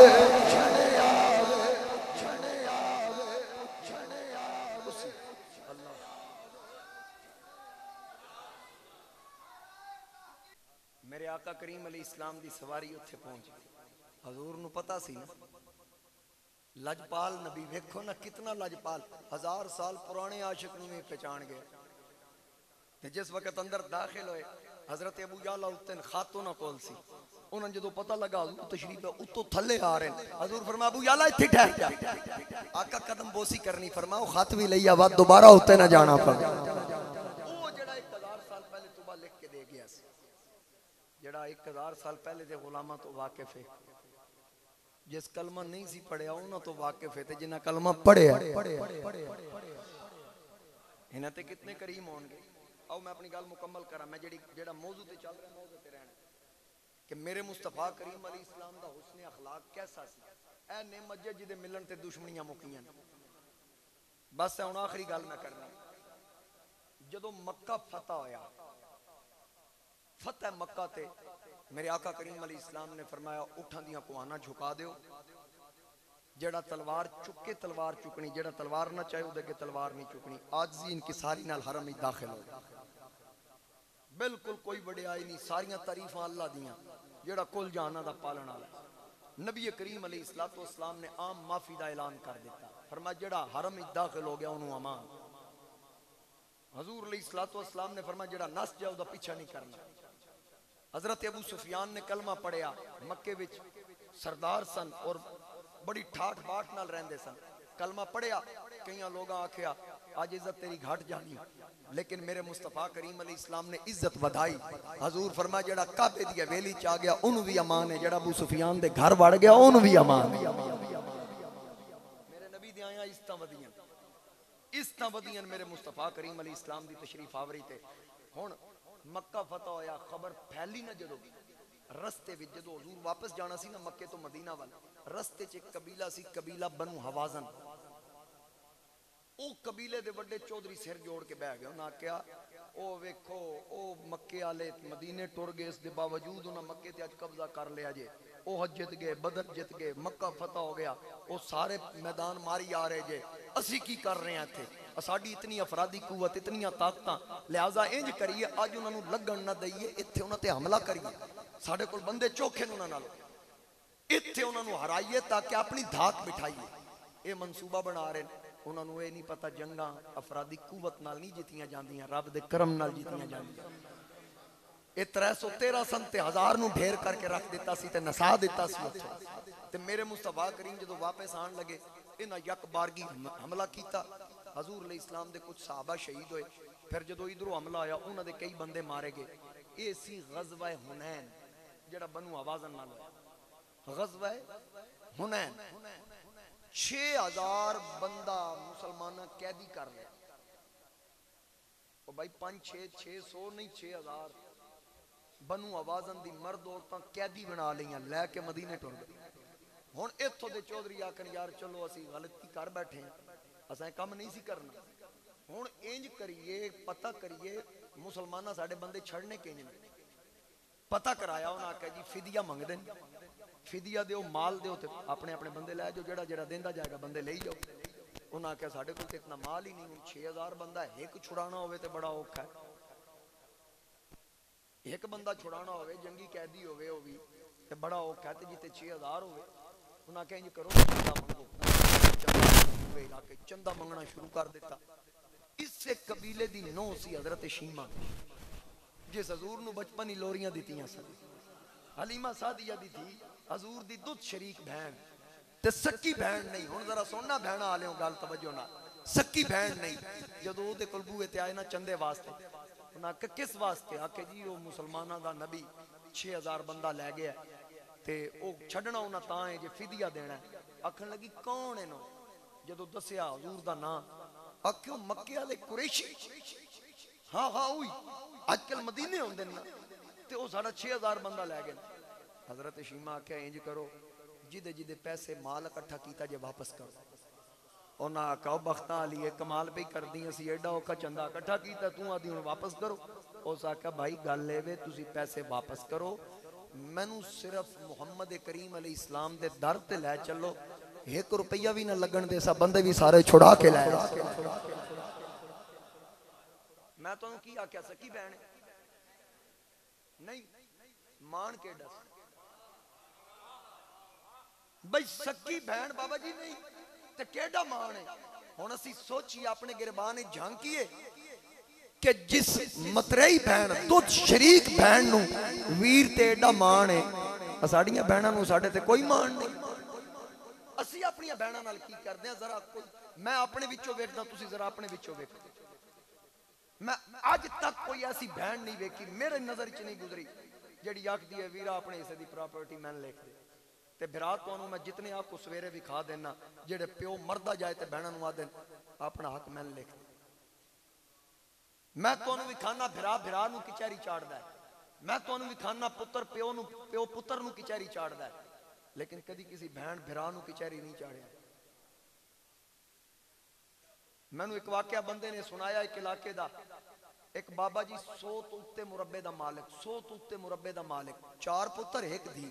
करीम अली इस्लाम दी सवारी उत्थे पहुंच गई। हजूर नू पता सी ना, लजपाल नबी वेखो ना कितना लजपाल, 1000 साल पुराने आशिक नू भी पहचान गए। ते जिस वक्त अंदर दाखिल होए हजरत अबू जाला उत्ते खातून कोल सी, उन्होंने जो पता लगा हजूर तशरीफ उत्तों थले आ रहे हैं, हजूर फरमा अबू जाला इत्थे ठहर जा। आका कदम बोसी करनी, फरमाओ खत भी लई आवा, दोबारा उत्ते ना जाना पवे। ओ जेड़ा 1000 साल पहले तुबा लिख के दे गया सी, जेड़ा 1000 साल पहले दे गुलामां तो वाकिफ है, जिस कलमा नहीं सी पढ़िया उन्हां तो वाकिफ है, ते जिन्हां कलमा पढ़िया इन्हां ते कितने करीम होणगे। आओ मैं अपनी गल मुकम्मल करा, मैं जेड़ा मौजू ते चल रहा मौजू ते रहना कि मेरे मुस्तफा करीम अली इस्लाम दा हुस्न अखलाक कैसा सी। ए नेमत जिदे मिलन ते दुश्मनियां मुकियां। बस हुण आखिरी गल मैं करना, जदों मक्का फतह होया, फतह मक्का ते मेरे आका करीम अली इस्लाम ने फरमाया उठां दियां कुहाना झुका दियो, जेड़ा तलवार चुके तलवार चुकनी, जेड़ा तलवार ना चाहे उहदे अगे तलवार नहीं चुकनी। आजिज़ी इनकिसारी नाल हरम में दाखिल हो, बिल्कुल कोई वडियाई नहीं, सारियां तारीफां अल्लाह दियां, जेड़ा कुल जहानां दा पालन वाला। नबी करीम अलैहि सल्लल्लाहु अलैहि वसल्लम ने आम माफी दा ऐलान कर दिता, फरमाया जेड़ा हरम में दाखिल हो गया उन्होंने अमान। हजूर अलैहि सल्लल्लाहु अलैहि वसल्लम ने फरमाया जेड़ा नस जाए उसदा पीछा नहीं करना। हजरत अबू सुफियान ने कलमा पढ़िया, मक्के विच सरदार सन और बड़ी ठाठ बाट नाल रहंदे सन, कलमा पढ़िया। कई लोग आखिया आज इज्जत तेरी घट जानी, लेकिन मेरे मुस्तफा करीम अलैहि इस्लाम ने इज्जत वधाई। हजूर फरमाया जेड़ा काबे दी हवेली च आ गया उन्होंने भी अमान है, जेड़ा अबू सुफियान दे घर वड़ गया उन्होंने भी अमान है। मेरे नबी दी आया इस्तां वधियां मेरे मुस्तफा करीम अलैहि इस्लाम दी तशरीफ आवरी ते। हुण मक्का फतह होया, खबर फैली ना, जदों रस्ते विच जदों हजूर वापस जाना सी ना मक्के तो मदीना वाल, रस्ते च एक कबीला सी, कबीला बनु हवाजन। ओ कबीले दे वड्डे चौधरी सिर जोड़ के बह गए, उन्हें आख्या ओ वेखो ओ मक्के वाले मदीने टुर गए, इस दे बावजूद उन्हें मक्के ते अज कब्जा कर लिया जे। ओह जित गए, बदर जित गए, मक्का फतह हो गया, वो सारे मैदान मारी आ रहे जे, असी की कर रहे हैं इत्थे, साडी इतनी अफरादी कुवत, इतनी ताकत, लिहाजा इंज करिए अज उन्होंने लगन ना दईए, इत्थे उन्हां ते हमला करिए, साडे कोल बंदे चोखे ने उन्हां नाल, इत्थे उन्होंने हराइए ताकि अपनी धाक बिठाइए। ये मंसूबा बना रहे हैं। उन्होंने ये नहीं पता जंगा अफरादी कुवत नाल नहीं जीतियां जांदियां, रब दे करम नाल जीतियां जांदियां। ये 313 सन ते 1000 नूं ढेर करके रख दिता सी ते नसा दिता सी उत्थे। ते मेरे मुस्तफा करीम जदों वापस आन लगे, इन्हां यक बारगी हमला कीता। हजूर अलैहि इस्लाम दे कुछ सहाबा शहीद होए, फिर जदों इधरों हमला आया उन्हां दे कई बंदे मारे गए। ये सी गज़वा हुनैन, जेड़ा बनु हवाज़न नाल होया। गज़वा हुनैन 6000 बंदा मुसलमाना कैदी कर लिया। भाई 500-600 नहीं 6000 बनु हवाज़न दी मर्द औरतां कैदी बना लिया, लैके मदीने टुर गए। हुण इत्थों दे चौधरी आखन यार चलो असी गलती कर बैठे हैं, असां कम नहीं सी करना, हुण इंज करिए पता करिए मुसलमाना साडे बंदे छड़ने किंज ने। पता कराया, उन्हें आख्या जी फिदिया मंगदे ने, फिदिया दिओ, माल दिओ ते अपने अपने बंदे लै जाओ, जेड़ा जेड़ा देंदा जाएगा बंदे ले जाओ। उन्हें आख्या साडे कोल ते इतना माल ही नहीं, हुण 6000 बंदा एक छुड़ाना होवे ते बड़ा औखा है। एक बंदा छुड़ाना होवे, जंगी कैदी होवे वो भी ते बड़ा औखा है, ते जिते 6000 होवे। उन्हें आख्या इंज करो चंदा मंगो, इलाके चंदा मंगना शुरू कर दिता। इससे कबीले दी नौ सी हजरत शीमा, जिस हजूर नूं बचपन ही लोरियां दित्तियां सन। हलीमा सादिया दी थी हजूर दी दुध शरीक बहन, ते सक्की बहन नहीं। हुण जरा सुनना बहना आलियों गल तवज्जो नाल, सक्की बहन नहीं। जदों ओहदे कोल बूहे ते आए ना चंदे वास्ते, उन्हें आख्या किस वास्ते? आखे जी वो मुसलमाना दा नबी 6000 बंदा लै गया ते ओ छड्डना उन्हां तां है जे फिदिया देना है। आखन लगी कौन है नो? जदों दस्सिया हजूर दा नाम, आख्यो मक्के वाले कुरैशी। हाँ हाँ उही अजकल मदीने होंदे ना, ते ओ साडा 6000 बंदा लै गए। हजरत शीमा आख्या इंज करो, जिदे जिदे पैसे माल इकट्ठा कीता जे वापस करो। उन्हें आख्या बख्तां वाली कमाल पे कर दी, असीं एडा औखा चंदा इकट्ठा कीता, तू आदि हुण वापस करो। उस आख्या भाई गल एवे तुसीं पैसे वापस करो, मैनू सिर्फ मुहम्मद करीम अलैहि इस्लाम दे दर ते लै चलो, 1 रुपया भी ना लगन दे, सब बंदे भी सारे छुड़ा के लै। मैं तुहानू की आख्या सकी बहन नहीं, मान के दस बई सकी भैन बाबा जी नहीं ते केड़ा मान है। हुण असी सोचिए अपने गिरबान झांकीए कि जिस मतरेई भैन तुझ शरीक भैन नू वीर ते एडा मान है, साड़ियां भैनां नू साडे ते कोई मान नहीं। असी अपनी भैनां नाल की करदे हां जरा कोई मैं अपने विचों वेखदा तुसी जरा अपने विचों वेखो। मैं अज तक कोई ऐसी भैन नहीं वेखी मेरे नजर च नहीं गुजरी जेड़ी आखदी है वीरा अपने हिस्से दी प्रॉपर्टी मैन लिख दे। ते भरा तुहानू मैं जितने आपको सवेरे विखा देना जेड़े प्यो मरदा जाए ते भैनां नू आदन अपना हक मैन लिख दे। मैं तुहानू विखाना भरा भरा नू कचहरी चाड़दा है, मैं तुहानू विखाना पुत्र प्यो नू प्यो पुत्र नू कचहरी चाड़दा है, लेकिन कदी किसी भैन भरा नू कचहरी नहीं चाड़िया। मैनू एक वाकया बंदे ने सुनाया एक इलाके दा, एक बाबा जी 100 तो उत्ते मुरब्बे दा मालिक, 100 तो उत्ते मुरब्बे दा मालिक, 4 पुत्र एक धी,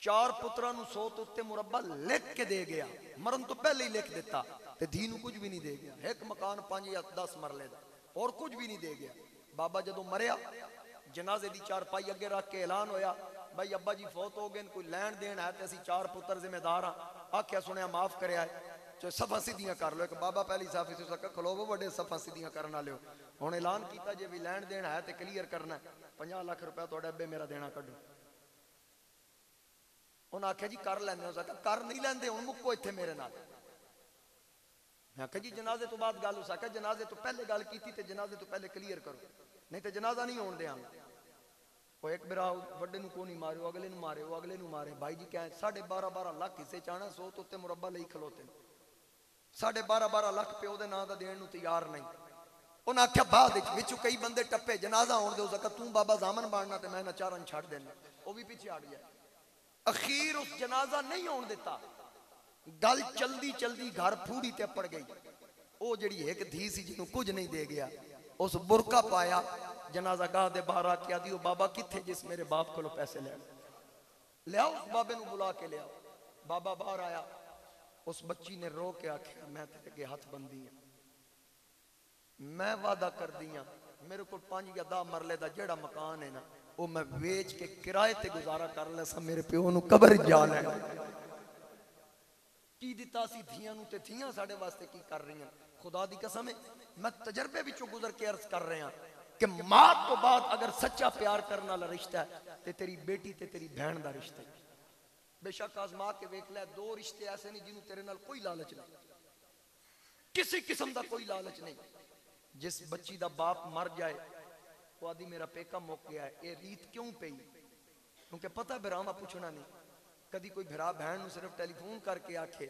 4 पुत्रां नू 100 तो उत्ते मुरब्बा लिख के दे गया, मरन तो पहले ही लिख दिता ते धी नू कुछ भी नहीं दे गया। एक मकान 5 या 10 मरले दा और कुछ भी नहीं दे गया। बाबा जदों मरिया जनाजे दी चारपाई अगे रख के ऐलान होया भाई अब्बा जी फौत हो गए, कोई लैन देन है तो असी 4 पुत्र जिम्मेदार हाँ। आख्या सुनिया माफ करे है जो सफा सीधियां कर लो। एक बाबा पहली साफी से खलोवो बड़े सफा सीधियां करना लियो। हुण ऐलान किया जे भी लैन देन है तो क्लीयर करना 50 लाख रुपया तुहाडे अब्बे मेरा देना कड्डो। उन्हें आख्या जी कर लैंदे हो सका कर नहीं लैंदे हुण मुक्को इत्थे मेरे नाल। मैं आख्या जी जनाजे तो बाद गल हो सका जनाजे तो पहले गल की ते जनाजे तो पहले क्लीयर करो नहीं तो जनाजा नहीं होने देंगे। वो एक बिरा वड्डे नू को नहीं मारे अगले नू मारे वो अगले नू मारे। भाई जी क्या 12.5 लाख हिस्से चाहना 100 तो उत्ते मुरब्बा लई खलोते 12.5 लाख प्यो दे नां दा देण नू तैयार नहीं। उन्हें आख्या बाद विच कई बंदे टप्पे जनाजा होने दे सका तू बाबा जामन बनना तो मैं नचारन छड़ देना वो भी पीछे हट गया। अखीर उस जनाजा नहीं होने दिता। गल चलदी चलदी घर फूड़ी ते पड़ गई। वो जिहड़ी एक धी सी जिन्हों कुछ नहीं दे गया उस बुरका पाया जनाजा गाह दे बाहर आके आदी बाबा किथे जिस मेरे बाप को पैसे ले लिया उस बाबे नू बुला के लिया। बाबा बाहर आया उस बच्ची ने रो के आख्या मैं तेरे अगे हथ बंदी हाँ मैं वादा कर दी हाँ मेरे को 5 या 10 मरले का जेड़ा मकान है ना वो मैं वेच के किराए ते गुजारा कर लिया मेरे प्यो नू कबर जा लेना की दिता सी धियां नू ते धियां साडे वास्ते की कर रही हैं। खुदा दी कसम है मैं तजर्बे विचों गुजर के अर्ज कर रहा कि मां तो बाद अगर सच्चा प्यार करने वाला रिश्ता है तो तेरी बेटी ते तेरी बहन का रिश्ता है। बेशक आजमा के वेख लै 2 रिश्ते ऐसे नहीं जिन्होंने तेरे नाल कोई लालच नहीं किसी किस्म का कोई लालच नहीं। जिस बच्ची का बाप मर जाए वो आदि मेरा पेका मुक गया है ये रीत क्यों पई क्योंकि पता बिरावा पूछना नहीं। कदी कोई भरा बहन सिर्फ टेलीफोन करके आखे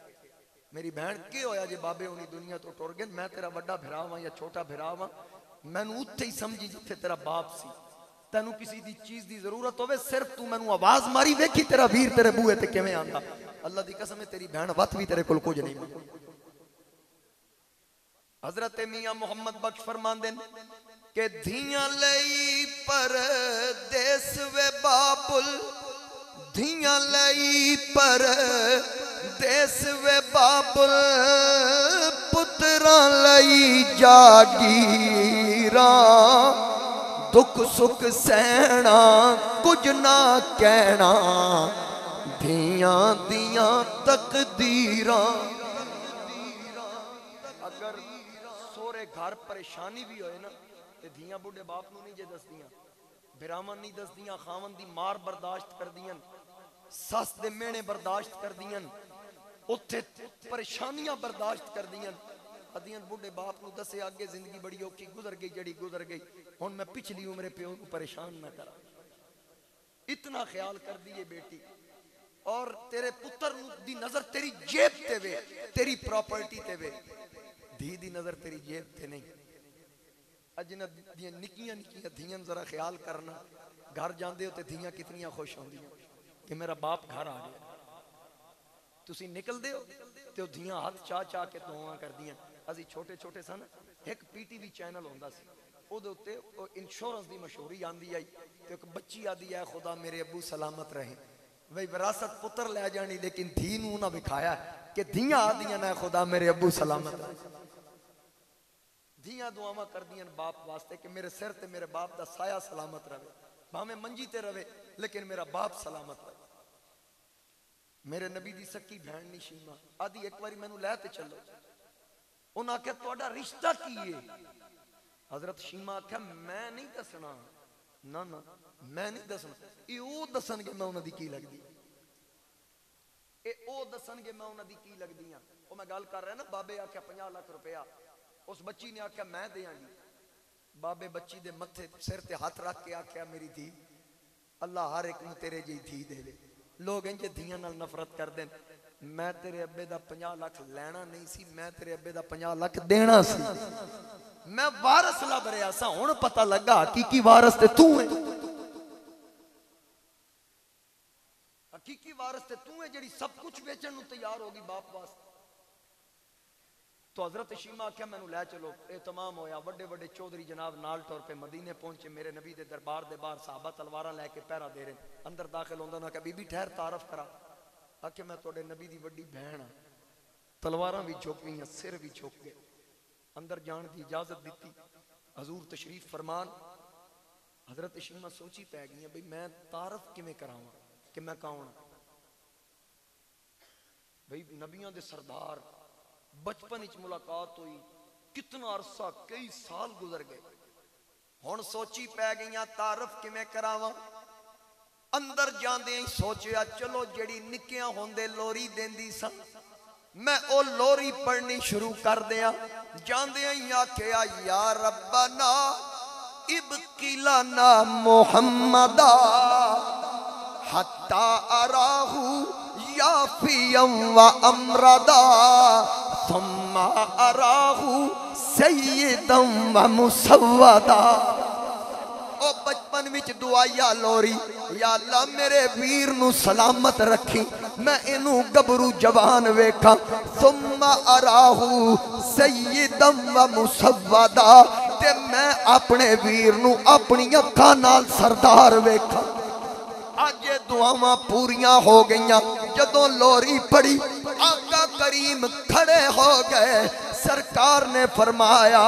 मेरी बहन के होया जे बाबे होनी दुनिया तो टुर गए मैं तेरा वड्डा भरा वा या छोटा भरा वा मैनू उत्थे ही समझी जिथे तेरा बाप सी तेनू किसी दी चीज दी जरूरत होवे सिर्फ तू मैनू आवाज मारी वेखी तेरा वीर तेरे बूहे ते किवें आंदा। अल्लाह दी कसम है तेरी बहन वत भी तेरे कोल कुछ नहीं मंगदी। हजरत मियां मोहम्मद बख्श फरमांदे के धियां लई परदेस वे बाबुल धियां लई परदेस वे बाबुल पुत्रां लई जागीरा दुख सुख सहना कुछ ना कहना धियां दियां तकदीरां। अगर सोरे घर परेशानी भी होए ना ते धियां बुढ़े बाप नू नहीं जे दसदियां बिरावन नहीं दसदियां खावन दी मार बर्दाश्त कर दियां सस दे मेहने बर्दाश्त कर दियां उत्थे परेशानियां बर्दाश्त कर दियां अदियां बुढ़े बाप नू दसे आगे जिंदगी बड़ी औखी गुजर गई जड़ी गुजर गई हुण मैं पिछली उम्रे प्यो नू परेशान ना करा। इतना ख्याल कर दिए बेटी और तेरे पुत्र दी नजर तेरी जेब ते वे तेरी प्रॉपर्टी ते वे धी दी नजर तेरी जेब ते नहीं। अजना निक्कियां निक्कियां धियां जरा ख्याल करना घर जाते हो तो धियां कितनियां खुश होंदियां कि मेरा बाप घर आ गया। तुसी निकलते हो तो धियां हाथ चाह चाह के दुआ करदियां। असी छोटे छोटे सन एक PTV चैनल होंदा सी ओदे उत्ते इंश्योरेंस दी मशहूरी आंदी आई तो एक बच्ची आदी है खुदा मेरे अब्बू सलामत रहे भाई विरासत पुत्र ले जानी लेकिन धी नू ना विखाया कि धियां आदियां ना खुदा मेरे अब्बू सलामत रहे। धियां दुआवां कर दियां बाप वास्ते कि मेरे सिर ते मेरे बाप दा साया सलामत रहे भावें मंजी ते रहे लेकिन मेरा बाप सलामत है। मेरे नबी दी सकी भैन नहीं शीमा आदि एक बारी मैनू लै ते चलो। उन्हें आख्या तुहाडा रिश्ता की है? हजरत शीमा आख्या मैं नहीं दसना, ना ना मैं नहीं दसना, ये वो दसणगे मैं उन्हां दी की लगदी, ये वो दसणगे मैं उन्हां दी की लगदी हां। वो मैं गल कर रहा ना, बाबे आख्या 50 लाख रुपया, उस बच्ची ने आख्या मैं देंगी। बाबे बच्ची दे मथे सिर ते हाथ रख के आख्या मेरी धी अल्लाह हर एक नूं तेरे जी धी दे दे। लोग इंज धीयां नाल नफरत करदे। मैं तेरे अब्बे दा 50 लाख लैना नहीं सी, मैं तेरे अब्बे दा 50 लाख देना सी। मैं वारस लभ रहा सा, हुण पता लगा हकीकी वारस ते तू है। हकीकी वारस ते तू है जिहड़ी सब कुछ बेचण नूं तैयार होगी बाप वास्ते। तो हजरत शीमा आख्या मैनू लै चलो। ये तमाम होया, वड्डे वड्डे चौधरी जनाब नाल तौर पे मदीने पहुंचे। मेरे नबी दे दरबार दे बाहर साहबा तलवारां लैके पहरा दे रहे। अंदर दाखिल होंदा ना, कहा बीबी ठहर तारफ करा। आखे मैं तुहाडे नबी दी वड्डी बहन हाँ। तलवारां भी झुक गईयां, सिर भी झुक गए। अंदर जान की इजाजत दी। हजूर तशरीफ फरमान। हजरत शीमा सोची पै गई भाई मैं तारफ किवें करावां कि मैं कौन हाँ। भाई नबियां दे सरदार, बचपन विच मुलाकात हुई, कितना अरसा कई साल गुजर गए। हुण सोची पै गई तारफ किवें करावां। अंदर जांदे ही सोचिया चलो जेड़ी निक्कियां होंदे लोरी देंदी सन, मैं ओ लोरी पढ़नी शुरू कर दिया। जांदे ही आख्या या रब्बना इब्किलना मुहम्मदा हत्ता अराहू याफियम व अमरदा थम्मा अराहू सय्यदम व मुसव्वदा। ओ बचपन विच दुआया लोरी, या अल्लाह मेरे वीर नू सलामत रखी, मैं इनू गबरू जवान वेखा। थम्मा अराहू सय्यदम व मुसव्वदा, ते मैं अपने वीर नू अपनी अखां नाल सरदार वेखा। अज दुआवां पूरियां हो गईयां। जदों लोरी पड़ी आका करीम खड़े हो गए। सरकार ने फरमाया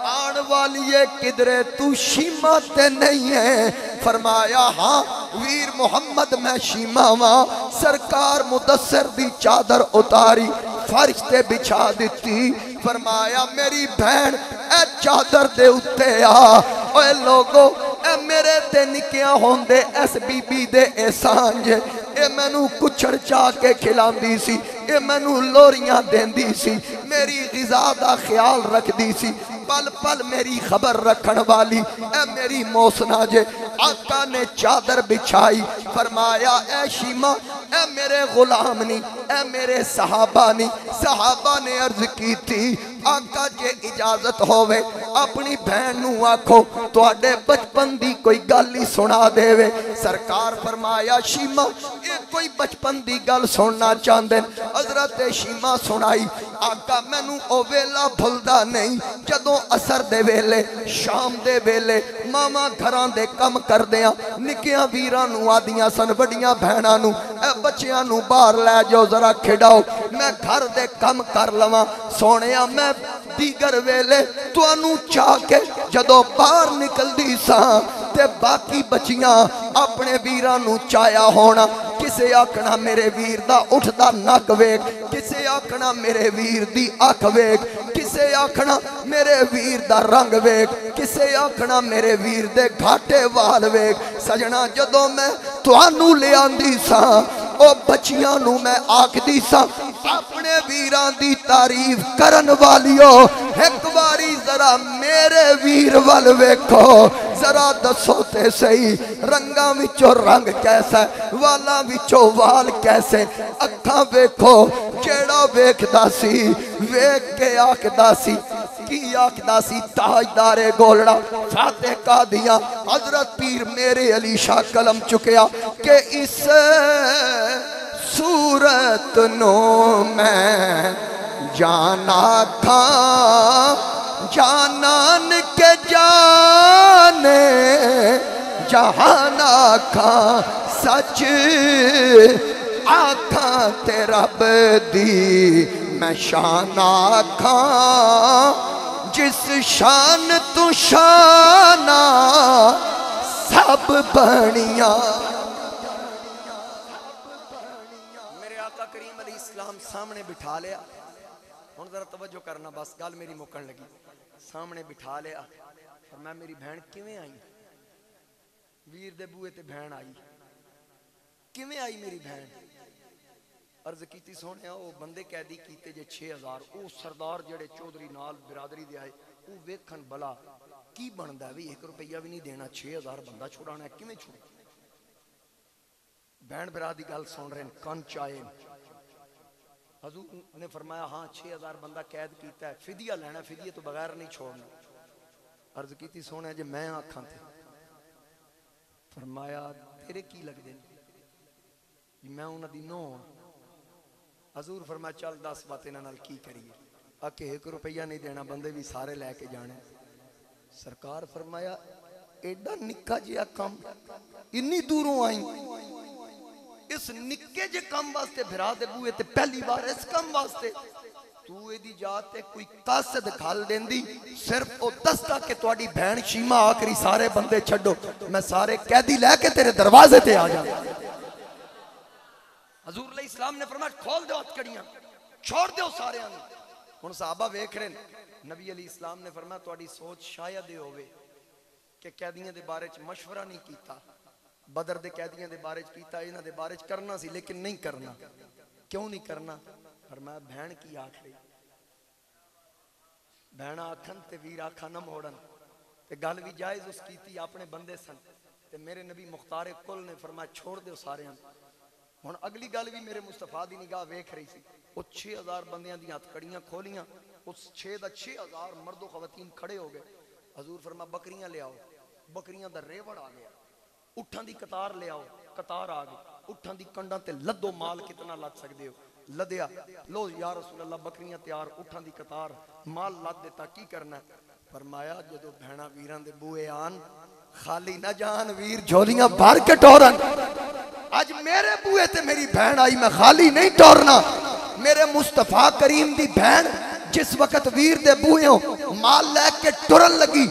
आन वाली है किधरे तू शीमा ते नहीं है? फरमाया हाँ वीर मोहम्मद मैं शीमा वां। सरकार मुदस्सिर दी चादर उतारी, फर्श ते बिछा दिती। फरमाया मेरी बहन ए चादर दे उत्ते आ। ओए लोगो ए मेरे ते निक्कियां होंदे इस बीबी दे एहसान जे। ए मैनू कुछड़ चा के खिलांदी सी, ए मैनू लोरियां देंदी सी, मेरी गिज़ा दा ख्याल रखदी सी, पल पल मेरी खबर रखन वाली ए मेरी मोसना जे। आका ने चादर बिछाई। फरमाया ए शीमा ए मेरे गुलाम नी, ए मेरे सहाबा नी। सहाबा ने अर्ज की थी आका जे इजाजत होवे अपनी बहन नू आखो तुहाडे बचपन दी कोई गल ही सुना देवे। सरकार फरमाया शीमा ये कोई बचपन दी गल सुनना चाहते। हजरत शीमा सुनाई। आका मैनू ओ वेला भुलदा नहीं जदों असर दे वेले शाम दे वेले मामा घरां दे कम करदियां निक्कियां वीरां नू आदियां सन वड्डियां बहनां नू ए बच्चियां नू बाहर लै जाओ जरा खिडाओ, मैं घर दे कम कर लवां। सोनिया मैं दीगर वेले तुहानू चाह के जदों बाहर निकलदी सां ते बाकी बच्चियां अपने वीरां नू चाया होना। किसे आखना मेरे वीर दा उठदा नक वेख, किसे आखना मेरे वीर दी अख वेख, किसे आखना मेरे वीर दा रंग वेख, किसे आखना मेरे वीर दे घाटे वाल वेख। सजना जदों मैं तुहानू ले आंदी सां ओ बच्चियां नू मैं आखदी सां अपने वीरां दी तारीफ करन वालियो एक बारी जरा मेरे वीर वल वेखो, जरा दसो ते सही रंगा विचों रंग कैसा, वाला विचों वाल कैसे। अखां वेखो जेड़ा वेखदा सी वेख के आखदा सी की आखदा सी ताजदारे गोलड़ा फाते कादियां हजरत पीर मेरे अली शाह कलम चुकया के इस सूरत नो मैं जाना था जानन के जाने जहाना खा सच आखा ते रब दी मैं शान आखा जिस शान तू शाना सब बनिया आका करीम अलैहिस्सलाम सामने बिठा लिया। हुण जरा तवज्जो करना, बस गल मेरी मुकन लगी। सामने बिठा लिया, फरमाया मेरी भैन किवें आई? वीर दे बूहे ते भैन आई, किवें आई मेरी भैन? अर्ज की सोने वो बंदे कैदी कीते जे 6000, वो सरदार जेड़े चौधरी नाल बिरादरी दे आए वो वेखन भला की बनता है भी 1 रुपया भी नहीं देना, 6000 बंदा छुड़ाना है, किवें छुड़? भैन बिरा दी गल सुन रहे कन चाए। हजूर ने फरमाया हाँ 6000 बंदा कैद किया है, फिदिया लेना, फिदिये तो बगैर नहीं छोड़ना। अर्ज की सोने जे मैं आखा थे, फरमाया तेरे की लगते मैं उन्होंने नो हाँ। हजूर फरमाया चल 10 बात इन्हां नाल की करिए? आके 1 रुपया नहीं देना, बंदे भी सारे लैके जाने। सरकार फरमाया एडा निक्का जिहा कम, इन्नी दूरों आई, इस निक्के जे कम वास्ते बिरा दे बूहे ते पहली बार इस कम वास्ते तू एदी जाते कोई कासद खल देंदी, सिर्फ वो दसदा कि तुहाडी भैन शीमा आखरी सारे बंदे छड्डो, मैं सारे कैदी लैके तेरे दरवाजे ते आ जा। हजूर अलैहिस्सलाम ने फरमाया खोल दो हथकड़ियां, छोड़ दो सारे। हुण सहाबा वेख रहे, नबी अलैहिस्सलाम ने फरमाया तुहाडी सोच शायद ये होवे कि कैदियां दे बारे च मशवरा नहीं कीता, बदर दे कैदियां दे बारे च कीता, इन्हां दे बारे च करना सी लेकिन नहीं करना। क्यों नहीं करना? फरमाया भैन की आख रही, भैन आखन ते वीर आखा ना मोड़न, ते गल भी जायज उस कीती, अपने बंदे सन। ते मेरे नबी मुख्तारे कुल ने फरमाया छोड़ दो सारे। हुण अगली गल भी मेरे मुस्तफा दी निगाह वेख रही सी, वो 6000 बंदियां दी हथकड़ियां खोलियां, उस 6 दा 6000 मर्दो खवातीन खड़े हो गए। हजूर फरमाया बकरियां ले आओ, बकरियां दा रेवड़ आ गया, उठां दी कतार ले आओ, कतार आ गई, उठां दी कंडां ते लदो, माल कितना लद सकते हो, लदया, लो या रसूल अल्लाह बकरियां तैयार, उठां दी कतार, माल लद देता, की करना? फरमाया जदों भैणा वीरां दे बूहे आन खाली ना जान, वीर झोलियां भर के टोरन। आज मेरे बूहे ते मेरी भैन आई, मैं खाली नहीं टोरना। मेरे मुस्तफा करीम दी भैन जिस वक्त वीर दे बूहे माल लैके टुरन लगी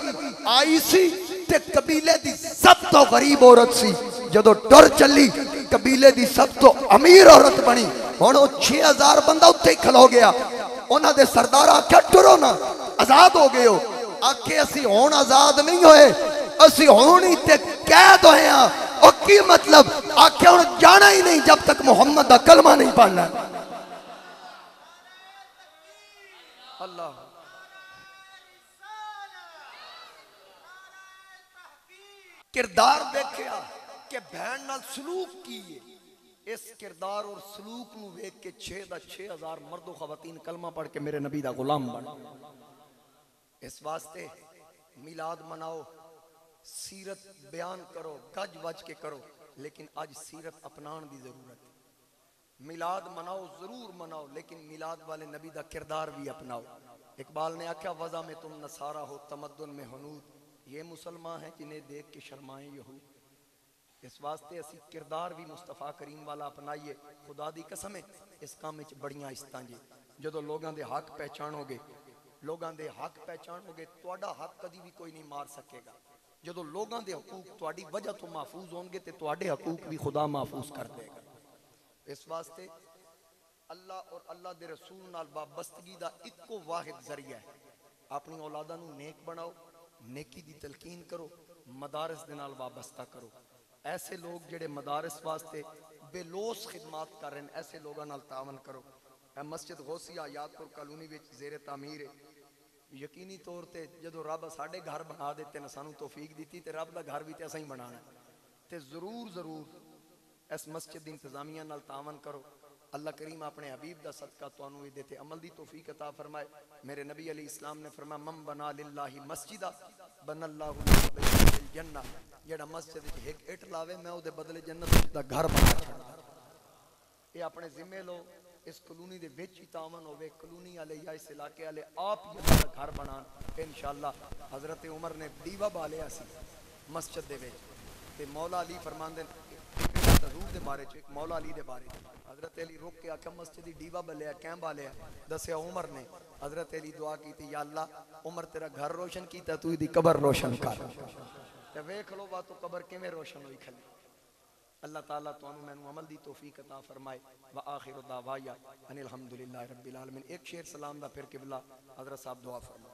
आई सी, ते कबीले दी सब तो गरीब औरत सी, जदों टुर चली कबीले दी सब तो अमीर औरत बनी। हुण वो 6000 बंदा उत्थे ही खलो गया, उन्हां दे सरदार आख्या टुरो ना, आजाद हो गए हो। आखे असी हुण आजाद नहीं होए, असी हुण ही ते कैद होए हां। और की मतलब? आखे हुण जाना ही नहीं जब तक मुहम्मद दा कलमा नहीं पढ़ना। अल्लाह किरदार देखिया कि भैन नाल सलूक की है, इस किरदार और सलूक नूं वेख के 6 दा 6000 मर्दो खवातीन कलमा पढ़ के मेरे नबी दा गुलाम बन। इस वास्ते मिलाद मनाओ, सीरत बयान करो, गज वज के करो, लेकिन आज सीरत अपनाने की जरूरत है। मिलाद मनाओ, जरूर मनाओ, लेकिन मिलाद वाले नबी दा किरदार भी अपनाओ। इकबाल ने आख्या वज़ा में तुम नसारा हो, तमद्दुन में हनूद, ये मुसलमान हैं जिन्हें देख के शर्माए यहूद। इस वास्ते असी किरदार भी मुस्तफा करीम वाला अपनाइए। खुदा दी कसम है इस काम में बड़ियां इज्जतां जी, जदों लोगों के हक पहचानोगे, लोगों के हक पहचानोगे, तुहाडा हक कभी भी कोई नहीं मार सकेगा। जदों लोगों के हकूक तुहाडी वजह तो महफूज होंगे तो तुहाडे हकूक भी खुदा महफूज कर देगा। इस वास्ते अल्लाह और अल्लाह दे रसूल नाल वाबस्तगी दा इक्को वाहिद जरिया है। अपनी औलादा नूं नेक बनाओ, नेकी दी तलकीन करो, मदारस दे नाल वाबस्ता करो। ऐसे लोग जेड़े मदारस वास्ते बेलोस खिदमात कर रहे हैं, ऐसे लोगों नाल तावन करो। मस्जिद गौसिया यादपुर कॉलोनी विच ज़ेरे तामीर है। यकीनी तौर पर जो रब साढ़े घर बना देते ना, सानू तौफीक दी तो रब का घर भी तो असा ही बनाना है। तो जरूर जरूर इस मस्जिद इंतजामिया नाल तावन करो। अल्लाह करीम अपने हबीब का सदका तुहानू इहदे ते अमल दी तौफीक अता फरमाए। मेरे नबी अली इस्लाम ने फरमाया मम बना लिल्लाहि मस्जिदा बनल्लाहु लहु बैतन फिल जन्नह, जेड़ा मस्जिद विच एक इट लावे मैं उहदे बदले जन्नत दा घर बना छड्डदा। ये अपने जिम्मे लो, इस कॉलोनी दे विच ही तावन होवे, कॉलोनी वाले या इस इलाके वाले आप ही घर बनान। इंशाअल्लाह हजरत उमर ने दीवा बालिया सी मस्जिद दे विच, ते मौला अली फरमांदे हजूर दे बारे च, मौला अली दे बारे हजरत अली रुक के आख्या मस्जिद दी दीवा बलिया कैं बालिया? दसिया उमर ने। हजरत अली दुआ की या अल्लाह उमर तेरा घर रोशन किया, तू दी कबर रोशन कर। ते वेख लो बात तो कबर किवें रोशन हुई खली। अल्लाह ताला तुहानू मैनू अमल दी तौफीक अता फरमाए। व आखिर दावाया अनिल हम्दुलिल्लाहि रब्बिल आलमीन। एक शेर सलाम दा फिर किबला हजरत साहब दुआ फरमा।